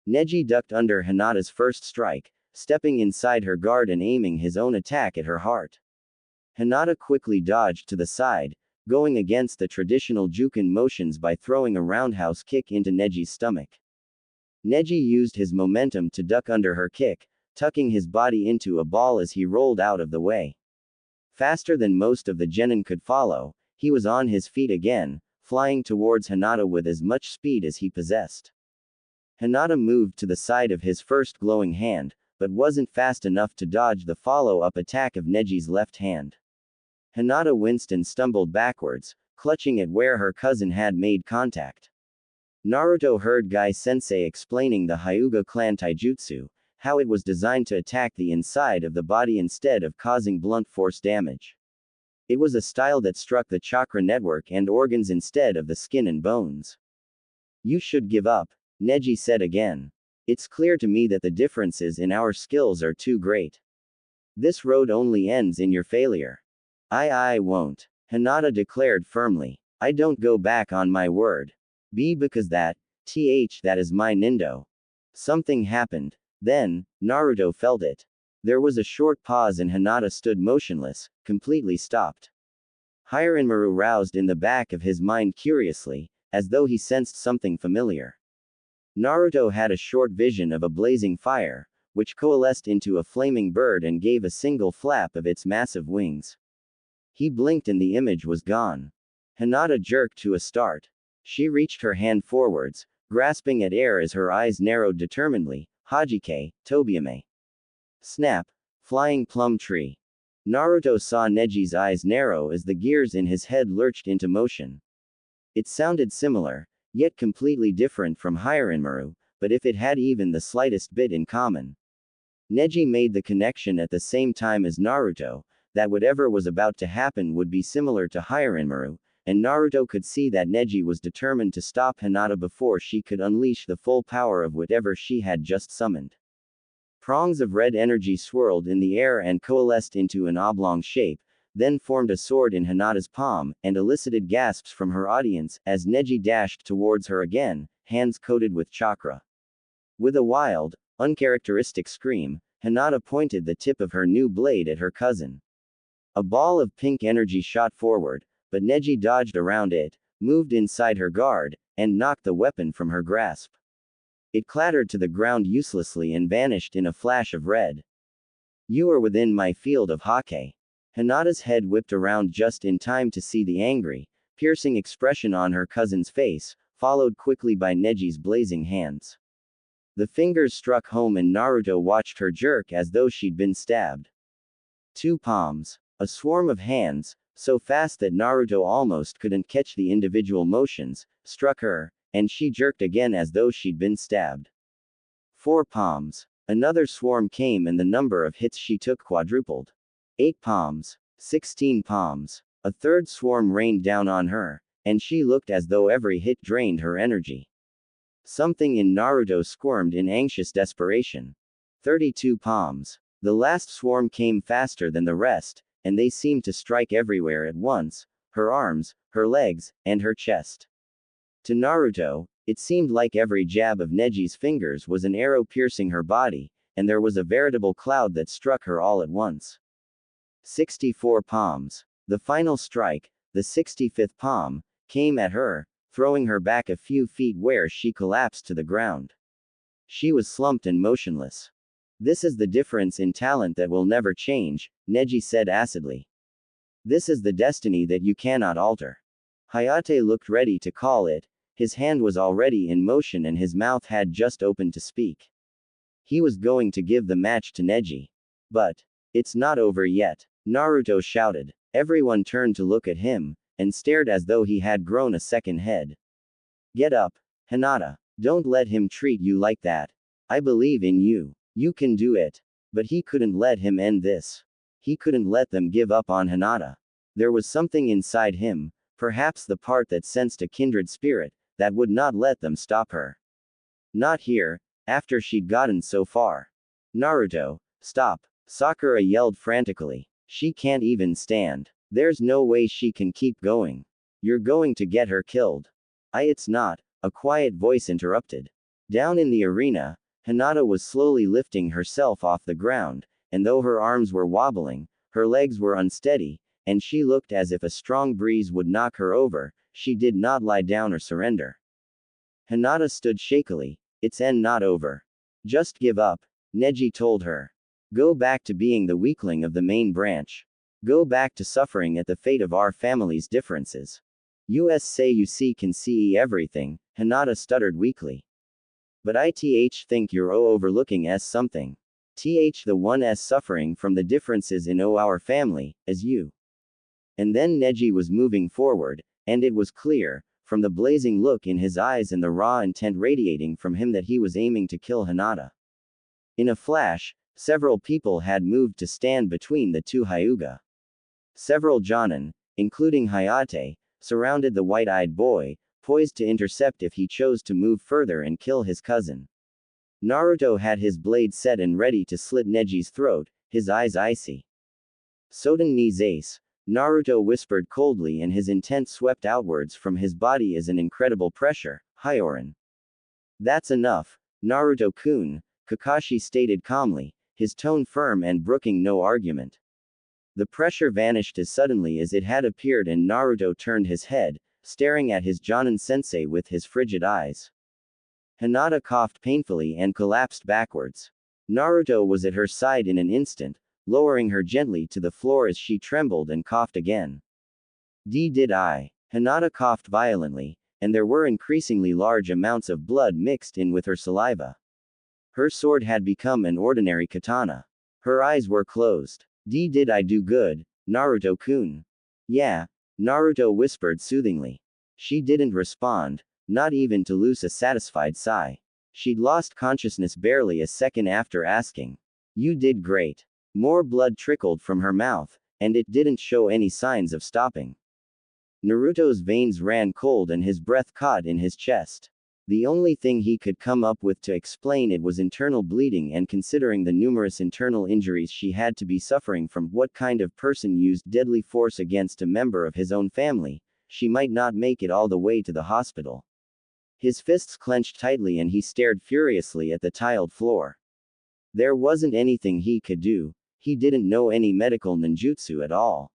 Neji ducked under Hinata's first strike, stepping inside her guard and aiming his own attack at her heart. Hinata quickly dodged to the side, going against the traditional Jukin motions by throwing a roundhouse kick into Neji's stomach. Neji used his momentum to duck under her kick, tucking his body into a ball as he rolled out of the way. Faster than most of the genin could follow, he was on his feet again, flying towards Hinata with as much speed as he possessed. Hinata moved to the side of his first glowing hand, but wasn't fast enough to dodge the follow-up attack of Neji's left hand. Hinata winced and stumbled backwards, clutching at where her cousin had made contact. Naruto heard Gai-sensei explaining the Hyuga clan taijutsu, how it was designed to attack the inside of the body instead of causing blunt force damage. It was a style that struck the chakra network and organs instead of the skin and bones. "You should give up," Neji said again. "It's clear to me that the differences in our skills are too great. This road only ends in your failure." I won't," Hinata declared firmly. "I don't go back on my word. Because that is my nindo." Something happened. Then, Naruto felt it. There was a short pause and Hinata stood motionless, completely stopped. Hyorinmaru roused in the back of his mind curiously, as though he sensed something familiar. Naruto had a short vision of a blazing fire, which coalesced into a flaming bird and gave a single flap of its massive wings. He blinked and the image was gone. Hinata jerked to a start. She reached her hand forwards, grasping at air as her eyes narrowed determinedly. Hajike, Tobiame. Snap. Flying plum tree. Naruto saw Neji's eyes narrow as the gears in his head lurched into motion. It sounded similar, yet completely different from Hyorinmaru, but if it had even the slightest bit in common. Neji made the connection at the same time as Naruto, that whatever was about to happen would be similar to Hyorinmaru, and Naruto could see that Neji was determined to stop Hinata before she could unleash the full power of whatever she had just summoned. Prongs of red energy swirled in the air and coalesced into an oblong shape, then formed a sword in Hinata's palm, and elicited gasps from her audience, as Neji dashed towards her again, hands coated with chakra. With a wild, uncharacteristic scream, Hinata pointed the tip of her new blade at her cousin. A ball of pink energy shot forward, but Neji dodged around it, moved inside her guard, and knocked the weapon from her grasp. It clattered to the ground uselessly and vanished in a flash of red. You are within my field of hake. Hinata's head whipped around just in time to see the angry, piercing expression on her cousin's face, followed quickly by Neji's blazing hands. The fingers struck home and Naruto watched her jerk as though she'd been stabbed. 2 palms. A swarm of hands, so fast that Naruto almost couldn't catch the individual motions, struck her, and she jerked again as though she'd been stabbed. 4 palms. Another swarm came and the number of hits she took quadrupled. 8 palms. 16 palms. A third swarm rained down on her, and she looked as though every hit drained her energy. Something in Naruto squirmed in anxious desperation. 32 palms. The last swarm came faster than the rest, and they seemed to strike everywhere at once, her arms, her legs, and her chest. To Naruto, it seemed like every jab of Neji's fingers was an arrow piercing her body, and there was a veritable cloud that struck her all at once. 64 palms. The final strike, the 65th palm, came at her, throwing her back a few feet where she collapsed to the ground. She was slumped and motionless. This is the difference in talent that will never change, Neji said acidly. This is the destiny that you cannot alter. Hayate looked ready to call it, his hand was already in motion and his mouth had just opened to speak. He was going to give the match to Neji. But, it's not over yet, Naruto shouted. Everyone turned to look at him, and stared as though he had grown a second head. Get up, Hinata. Don't let him treat you like that. I believe in you. You can do it. But he couldn't let him end this. He couldn't let them give up on Hinata. There was something inside him, perhaps the part that sensed a kindred spirit, that would not let them stop her. Not here, after she'd gotten so far. Naruto, stop, Sakura yelled frantically. She can't even stand. There's no way she can keep going. You're going to get her killed. It's not, a quiet voice interrupted. Down in the arena, Hinata was slowly lifting herself off the ground, and though her arms were wobbling, her legs were unsteady, and she looked as if a strong breeze would knock her over, she did not lie down or surrender. Hinata stood shakily. It's not over. Just give up, Neji told her. Go back to being the weakling of the main branch. Go back to suffering at the fate of our family's differences. You say you can see everything, Hinata stuttered weakly. But I think you're overlooking something. The one suffering from the differences in our family, as you. And then Neji was moving forward, and it was clear, from the blazing look in his eyes and the raw intent radiating from him that he was aiming to kill Hinata. In a flash, several people had moved to stand between the two Hyuga. Several Jonin, including Hayate, surrounded the white-eyed boy, poised to intercept if he chose to move further and kill his cousin. Naruto had his blade set and ready to slit Neji's throat, his eyes icy. Soden ni Zace, Naruto whispered coldly and his intent swept outwards from his body as an incredible pressure, Hyorin. That's enough, Naruto-kun, Kakashi stated calmly, his tone firm and brooking no argument. The pressure vanished as suddenly as it had appeared and Naruto turned his head, staring at his Jonin-sensei with his frigid eyes. Hinata coughed painfully and collapsed backwards. Naruto was at her side in an instant, lowering her gently to the floor as she trembled and coughed again. Did I? Hinata coughed violently, and there were increasingly large amounts of blood mixed in with her saliva. Her sword had become an ordinary katana. Her eyes were closed. Did I do good, Naruto-kun? Yeah, Naruto whispered soothingly. She didn't respond, not even to loose a satisfied sigh. She'd lost consciousness barely a second after asking. You did great. More blood trickled from her mouth, and it didn't show any signs of stopping. Naruto's veins ran cold and his breath caught in his chest. The only thing he could come up with to explain it was internal bleeding, and considering the numerous internal injuries she had to be suffering from, what kind of person used deadly force against a member of his own family, she might not make it all the way to the hospital. His fists clenched tightly and he stared furiously at the tiled floor. There wasn't anything he could do. He didn't know any medical ninjutsu at all.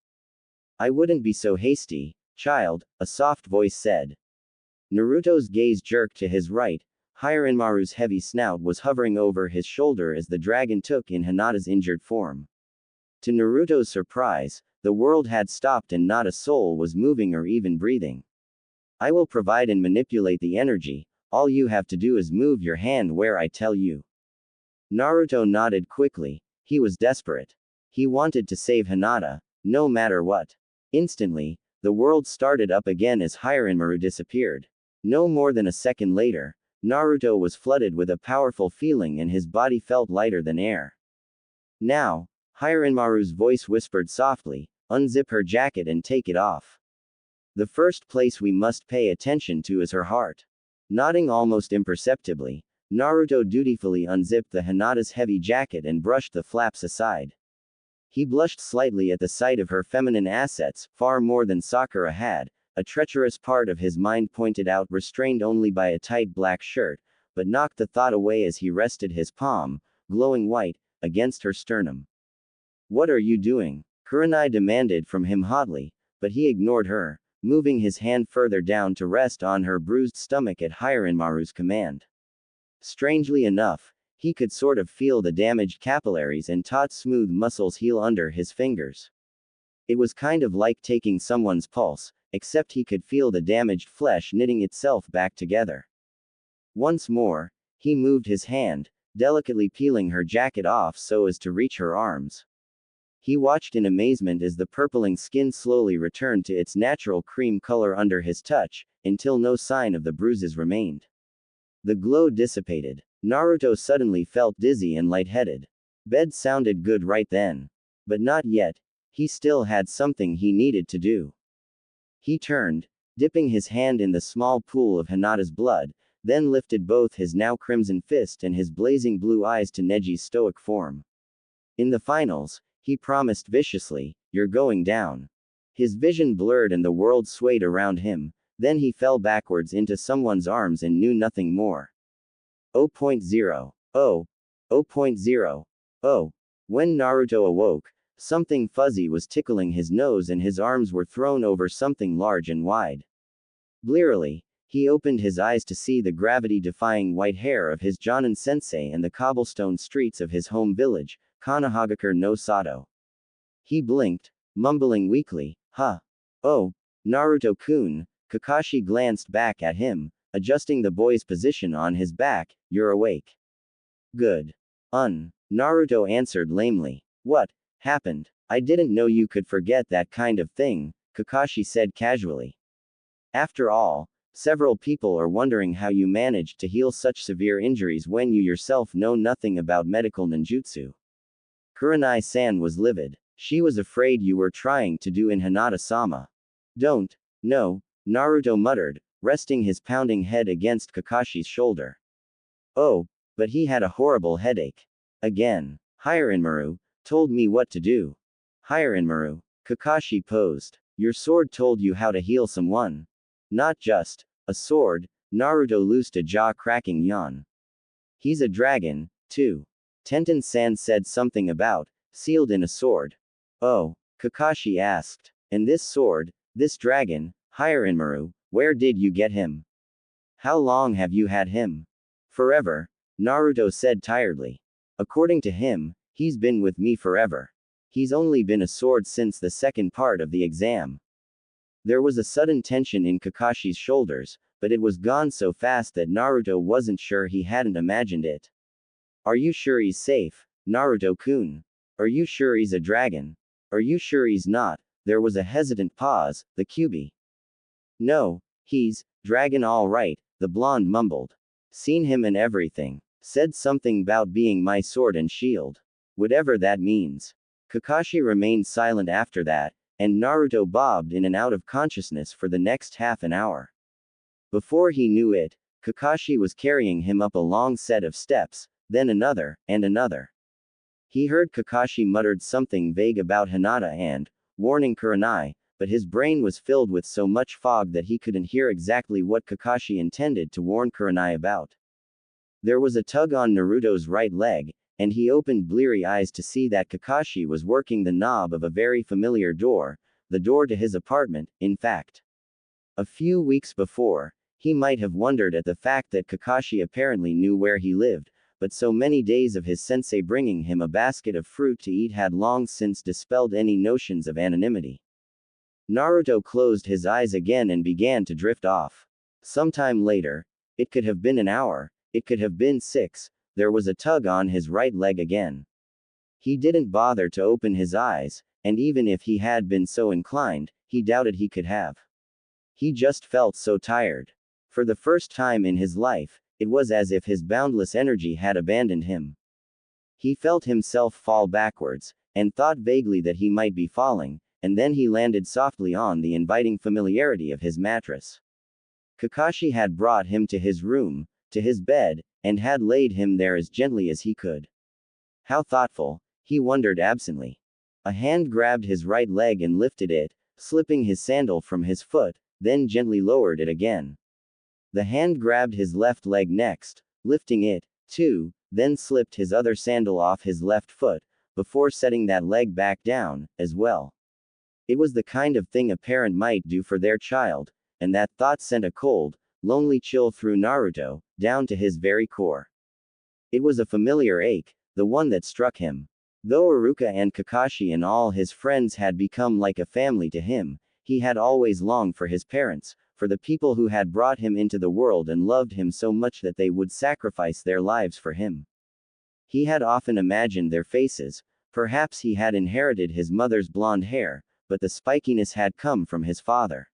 I wouldn't be so hasty, child, a soft voice said. Naruto's gaze jerked to his right. Hyorinmaru's heavy snout was hovering over his shoulder as the dragon took in Hinata's injured form. To Naruto's surprise, the world had stopped and not a soul was moving or even breathing. I will provide and manipulate the energy, all you have to do is move your hand where I tell you. Naruto nodded quickly. He was desperate. He wanted to save Hinata, no matter what. Instantly, the world started up again as Hyorinmaru disappeared. No more than a second later, Naruto was flooded with a powerful feeling and his body felt lighter than air. Now, Hyorinmaru's voice whispered softly, unzip her jacket and take it off. The first place we must pay attention to is her heart. Nodding almost imperceptibly, Naruto dutifully unzipped the Hinata's heavy jacket and brushed the flaps aside. He blushed slightly at the sight of her feminine assets, far more than Sakura had. A treacherous part of his mind pointed out, restrained only by a tight black shirt, but knocked the thought away as he rested his palm, glowing white, against her sternum. What are you doing? Kurenai demanded from him hotly, but he ignored her, moving his hand further down to rest on her bruised stomach at Hyorinmaru's command. Strangely enough, he could sort of feel the damaged capillaries and taut smooth muscles heal under his fingers. It was kind of like taking someone's pulse, except he could feel the damaged flesh knitting itself back together. Once more, he moved his hand, delicately peeling her jacket off so as to reach her arms. He watched in amazement as the purpling skin slowly returned to its natural cream color under his touch, until no sign of the bruises remained. The glow dissipated. Naruto suddenly felt dizzy and lightheaded. Bed sounded good right then. But not yet. He still had something he needed to do. He turned, dipping his hand in the small pool of Hinata's blood, then lifted both his now crimson fist and his blazing blue eyes to Neji's stoic form. In the finals, he promised viciously, you're going down. His vision blurred and the world swayed around him, then he fell backwards into someone's arms and knew nothing more. 0.0. Oh. 0.0. Oh. When Naruto awoke, something fuzzy was tickling his nose and his arms were thrown over something large and wide. Blearily, he opened his eyes to see the gravity-defying white hair of his Jonin sensei and the cobblestone streets of his home village, Konohagakure no Sato. He blinked, mumbling weakly, huh? Oh, Naruto-kun. Kakashi glanced back at him, adjusting the boy's position on his back. You're awake. Good. Naruto answered lamely. What happened? I didn't know you could forget that kind of thing, Kakashi said casually. After all, several people are wondering how you managed to heal such severe injuries when you yourself know nothing about medical ninjutsu. Kurenai-san was livid. She was afraid you were trying to do in Hinata-sama. Don't. No, Naruto muttered, resting his pounding head against Kakashi's shoulder. Oh, but he had a horrible headache. Again. Hyorinmaru told me what to do. Hyorinmaru. Kakashi posed. Your sword told you how to heal someone. Not just a sword. Naruto loosed a jaw-cracking yawn. He's a dragon, too. Tenten-san said something about sealed in a sword. Oh, Kakashi asked. And this sword, this dragon, Hyorinmaru, where did you get him? How long have you had him? Forever, Naruto said tiredly. According to him, he's been with me forever. He's only been a sword since the second part of the exam. There was a sudden tension in Kakashi's shoulders, but it was gone so fast that Naruto wasn't sure he hadn't imagined it. Are you sure he's safe, Naruto-kun? Are you sure he's a dragon? Are you sure he's not? There was a hesitant pause, the Kyubi. No, he's dragon all right, the blonde mumbled. Seen him and everything. Said something about being my sword and shield. Whatever that means. Kakashi remained silent after that, and Naruto bobbed in and out of consciousness for the next half an hour. Before he knew it, Kakashi was carrying him up a long set of steps, then another, and another. He heard Kakashi muttered something vague about Hinata and, warning Kurenai, but his brain was filled with so much fog that he couldn't hear exactly what Kakashi intended to warn Kurenai about. There was a tug on Naruto's right leg, and he opened bleary eyes to see that Kakashi was working the knob of a very familiar door, the door to his apartment, in fact. A few weeks before, he might have wondered at the fact that Kakashi apparently knew where he lived, but so many days of his sensei bringing him a basket of fruit to eat had long since dispelled any notions of anonymity. Naruto closed his eyes again and began to drift off. Sometime later, it could have been an hour, it could have been 6, there was a tug on his right leg again. He didn't bother to open his eyes, and even if he had been so inclined, he doubted he could have. He just felt so tired. For the first time in his life, it was as if his boundless energy had abandoned him. He felt himself fall backwards, and thought vaguely that he might be falling, and then he landed softly on the inviting familiarity of his mattress. Kakashi had brought him to his room, to his bed, and had laid him there as gently as he could. How thoughtful, he wondered absently. A hand grabbed his right leg and lifted it, slipping his sandal from his foot, then gently lowered it again. The hand grabbed his left leg next, lifting it, too, then slipped his other sandal off his left foot, before setting that leg back down, as well. It was the kind of thing a parent might do for their child, and that thought sent a cold, lonely chill through Naruto, down to his very core. It was a familiar ache, the one that struck him. Though Iruka and Kakashi and all his friends had become like a family to him, he had always longed for his parents, for the people who had brought him into the world and loved him so much that they would sacrifice their lives for him. He had often imagined their faces, perhaps he had inherited his mother's blonde hair, but the spikiness had come from his father.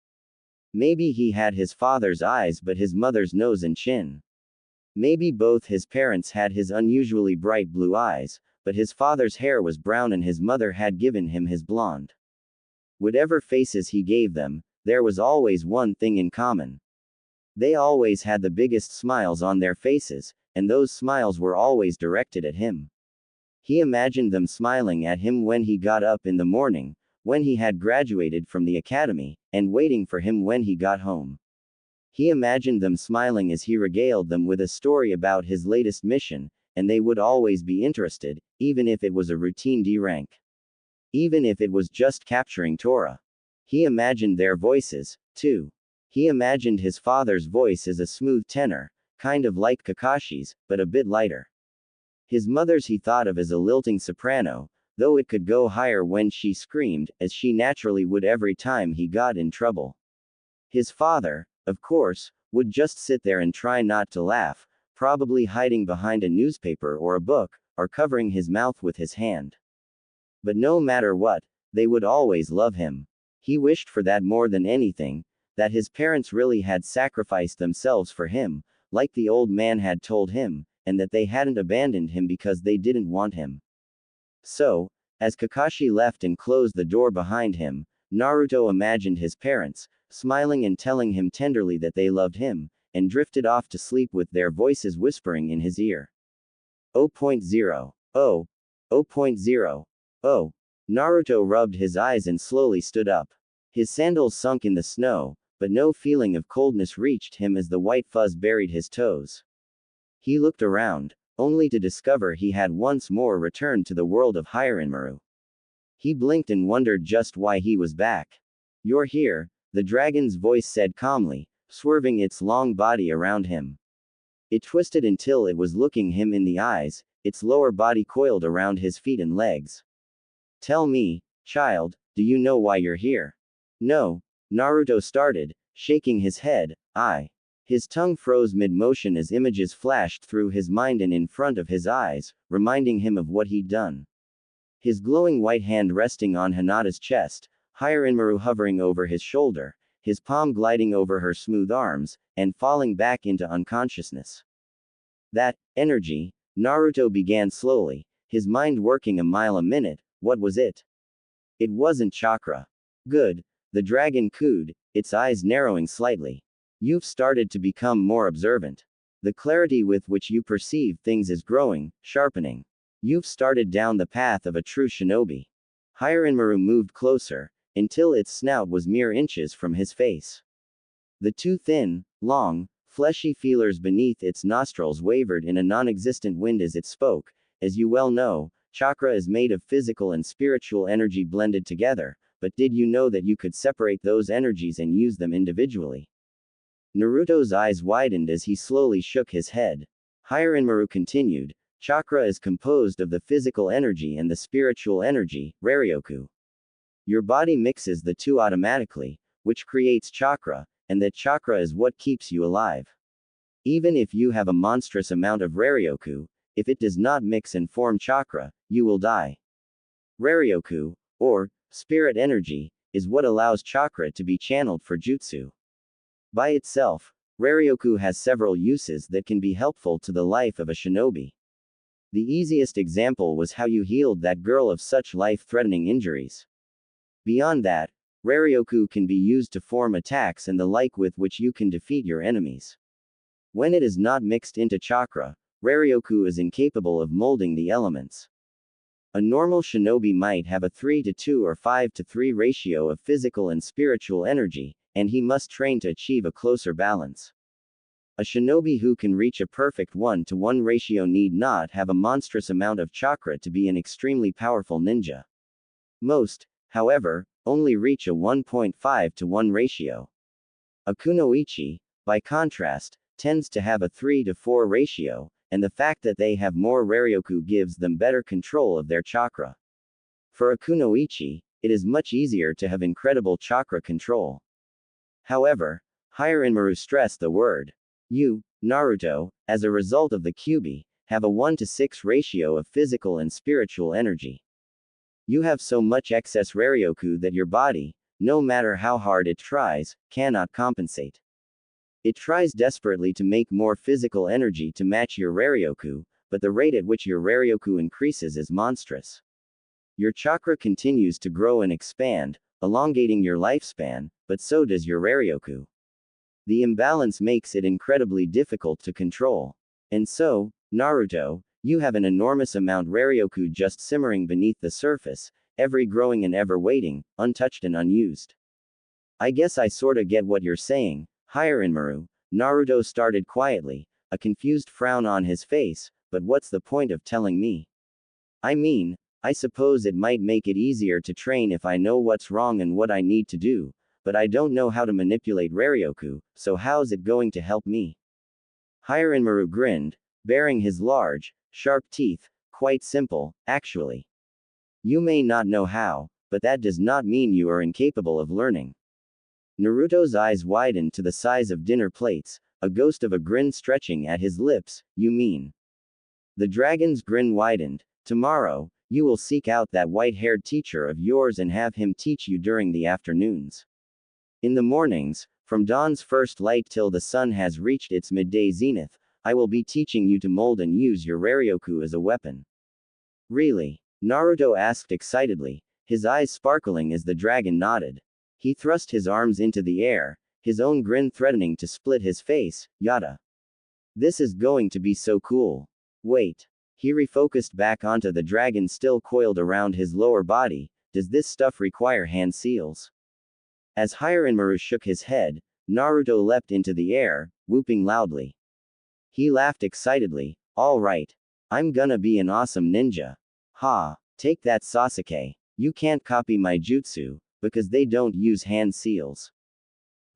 Maybe he had his father's eyes but his mother's nose and chin. Maybe both his parents had his unusually bright blue eyes, but his father's hair was brown and his mother had given him his blonde. Whatever faces he gave them, there was always one thing in common. They always had the biggest smiles on their faces, and those smiles were always directed at him. He imagined them smiling at him when he got up in the morning, when he had graduated from the academy, and waiting for him when he got home. He imagined them smiling as he regaled them with a story about his latest mission, and they would always be interested, even if it was a routine D rank. Even if it was just capturing Tora. He imagined their voices, too. He imagined his father's voice as a smooth tenor, kind of like Kakashi's, but a bit lighter. His mother's he thought of as a lilting soprano, though it could go higher when she screamed, as she naturally would every time he got in trouble. His father, of course, would just sit there and try not to laugh, probably hiding behind a newspaper or a book, or covering his mouth with his hand. But no matter what, they would always love him. He wished for that more than anything, that his parents really had sacrificed themselves for him, like the old man had told him, and that they hadn't abandoned him because they didn't want him. So, as Kakashi left and closed the door behind him, Naruto imagined his parents, smiling and telling him tenderly that they loved him, and drifted off to sleep with their voices whispering in his ear. 0.0. Oh. 0.0. Oh. Naruto rubbed his eyes and slowly stood up. His sandals sunk in the snow, but no feeling of coldness reached him as the white fuzz buried his toes. He looked around, only to discover he had once more returned to the world of Hyorinmaru. He blinked and wondered just why he was back. You're here, the dragon's voice said calmly, swerving its long body around him. It twisted until it was looking him in the eyes, its lower body coiled around his feet and legs. Tell me, child, do you know why you're here? No, Naruto started, shaking his head. His tongue froze mid-motion as images flashed through his mind and in front of his eyes, reminding him of what he'd done. His glowing white hand resting on Hinata's chest, Hyorinmaru hovering over his shoulder, his palm gliding over her smooth arms, and falling back into unconsciousness. That energy, Naruto began slowly, his mind working a mile a minute. What was it? It wasn't chakra. Good. The dragon cooed, its eyes narrowing slightly. You've started to become more observant. The clarity with which you perceive things is growing, sharpening. You've started down the path of a true shinobi. Hyorinmaru moved closer, until its snout was mere inches from his face. The two thin, long, fleshy feelers beneath its nostrils wavered in a non-existent wind as it spoke. As you well know, chakra is made of physical and spiritual energy blended together, but did you know that you could separate those energies and use them individually? Naruto's eyes widened as he slowly shook his head. Hyorinmaru continued, chakra is composed of the physical energy and the spiritual energy, Raryoku. Your body mixes the two automatically, which creates chakra, and that chakra is what keeps you alive. Even if you have a monstrous amount of Raryoku, if it does not mix and form chakra, you will die. Raryoku, or spirit energy, is what allows chakra to be channeled for jutsu. By itself, Raryoku has several uses that can be helpful to the life of a shinobi. The easiest example was how you healed that girl of such life-threatening injuries. Beyond that, Raryoku can be used to form attacks and the like with which you can defeat your enemies. When it is not mixed into chakra, Raryoku is incapable of molding the elements. A normal shinobi might have a 3:2 or 5:3 ratio of physical and spiritual energy, and he must train to achieve a closer balance. A shinobi who can reach a perfect 1:1 ratio need not have a monstrous amount of chakra to be an extremely powerful ninja. Most, however, only reach a 1.5:1 ratio. A kunoichi, by contrast, tends to have a 3:4 ratio, and the fact that they have more Raryoku gives them better control of their chakra. For a kunoichi, it is much easier to have incredible chakra control. However, Hyorinmaru stressed the word. You, Naruto, as a result of the Kyuubi, have a 1:6 ratio of physical and spiritual energy. You have so much excess Raryoku that your body, no matter how hard it tries, cannot compensate. It tries desperately to make more physical energy to match your Raryoku, but the rate at which your Raryoku increases is monstrous. Your chakra continues to grow and expand, elongating your lifespan, but so does your Raryoku. The imbalance makes it incredibly difficult to control. And so, Naruto, you have an enormous amount Raryoku just simmering beneath the surface, ever growing and ever waiting, untouched and unused. I guess I sorta get what you're saying, Hyorinmaru. Naruto started quietly, a confused frown on his face, but what's the point of telling me? I mean, I suppose it might make it easier to train if I know what's wrong and what I need to do, but I don't know how to manipulate Raryoku, so how's it going to help me? Hyorinmaru grinned, baring his large, sharp teeth. Quite simple, actually. You may not know how, but that does not mean you are incapable of learning. Naruto's eyes widened to the size of dinner plates, a ghost of a grin stretching at his lips. You mean? The dragon's grin widened. Tomorrow, you will seek out that white-haired teacher of yours and have him teach you during the afternoons. In the mornings, from dawn's first light till the sun has reached its midday zenith, I will be teaching you to mold and use your Raryoku as a weapon. Really? Naruto asked excitedly, his eyes sparkling as the dragon nodded. He thrust his arms into the air, his own grin threatening to split his face. Yada. This is going to be so cool. Wait. He refocused back onto the dragon still coiled around his lower body. Does this stuff require hand seals? As Hyorinmaru shook his head, Naruto leapt into the air, whooping loudly. He laughed excitedly. All right. I'm gonna be an awesome ninja. Ha. Take that, Sasuke. You can't copy my jutsu, because they don't use hand seals.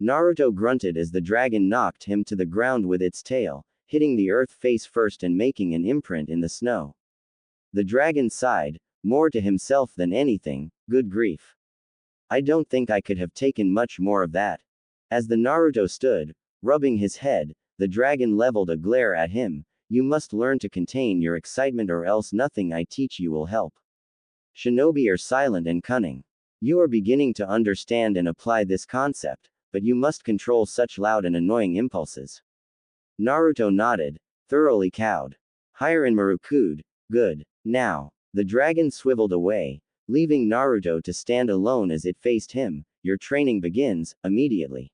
Naruto grunted as the dragon knocked him to the ground with its tail, hitting the earth face first and making an imprint in the snow. The dragon sighed, more to himself than anything. Good grief. I don't think I could have taken much more of that. As the Naruto stood, Rubbing his head, the dragon leveled a glare at him. You must learn to contain your excitement or else nothing I teach you will help. Shinobi are silent and cunning. You are beginning to understand and apply this concept, but you must control such loud and annoying impulses. Naruto nodded, thoroughly cowed. Hyorinmaru cooed, good. Now, the dragon swiveled away, leaving Naruto to stand alone as it faced him. Your training begins, immediately.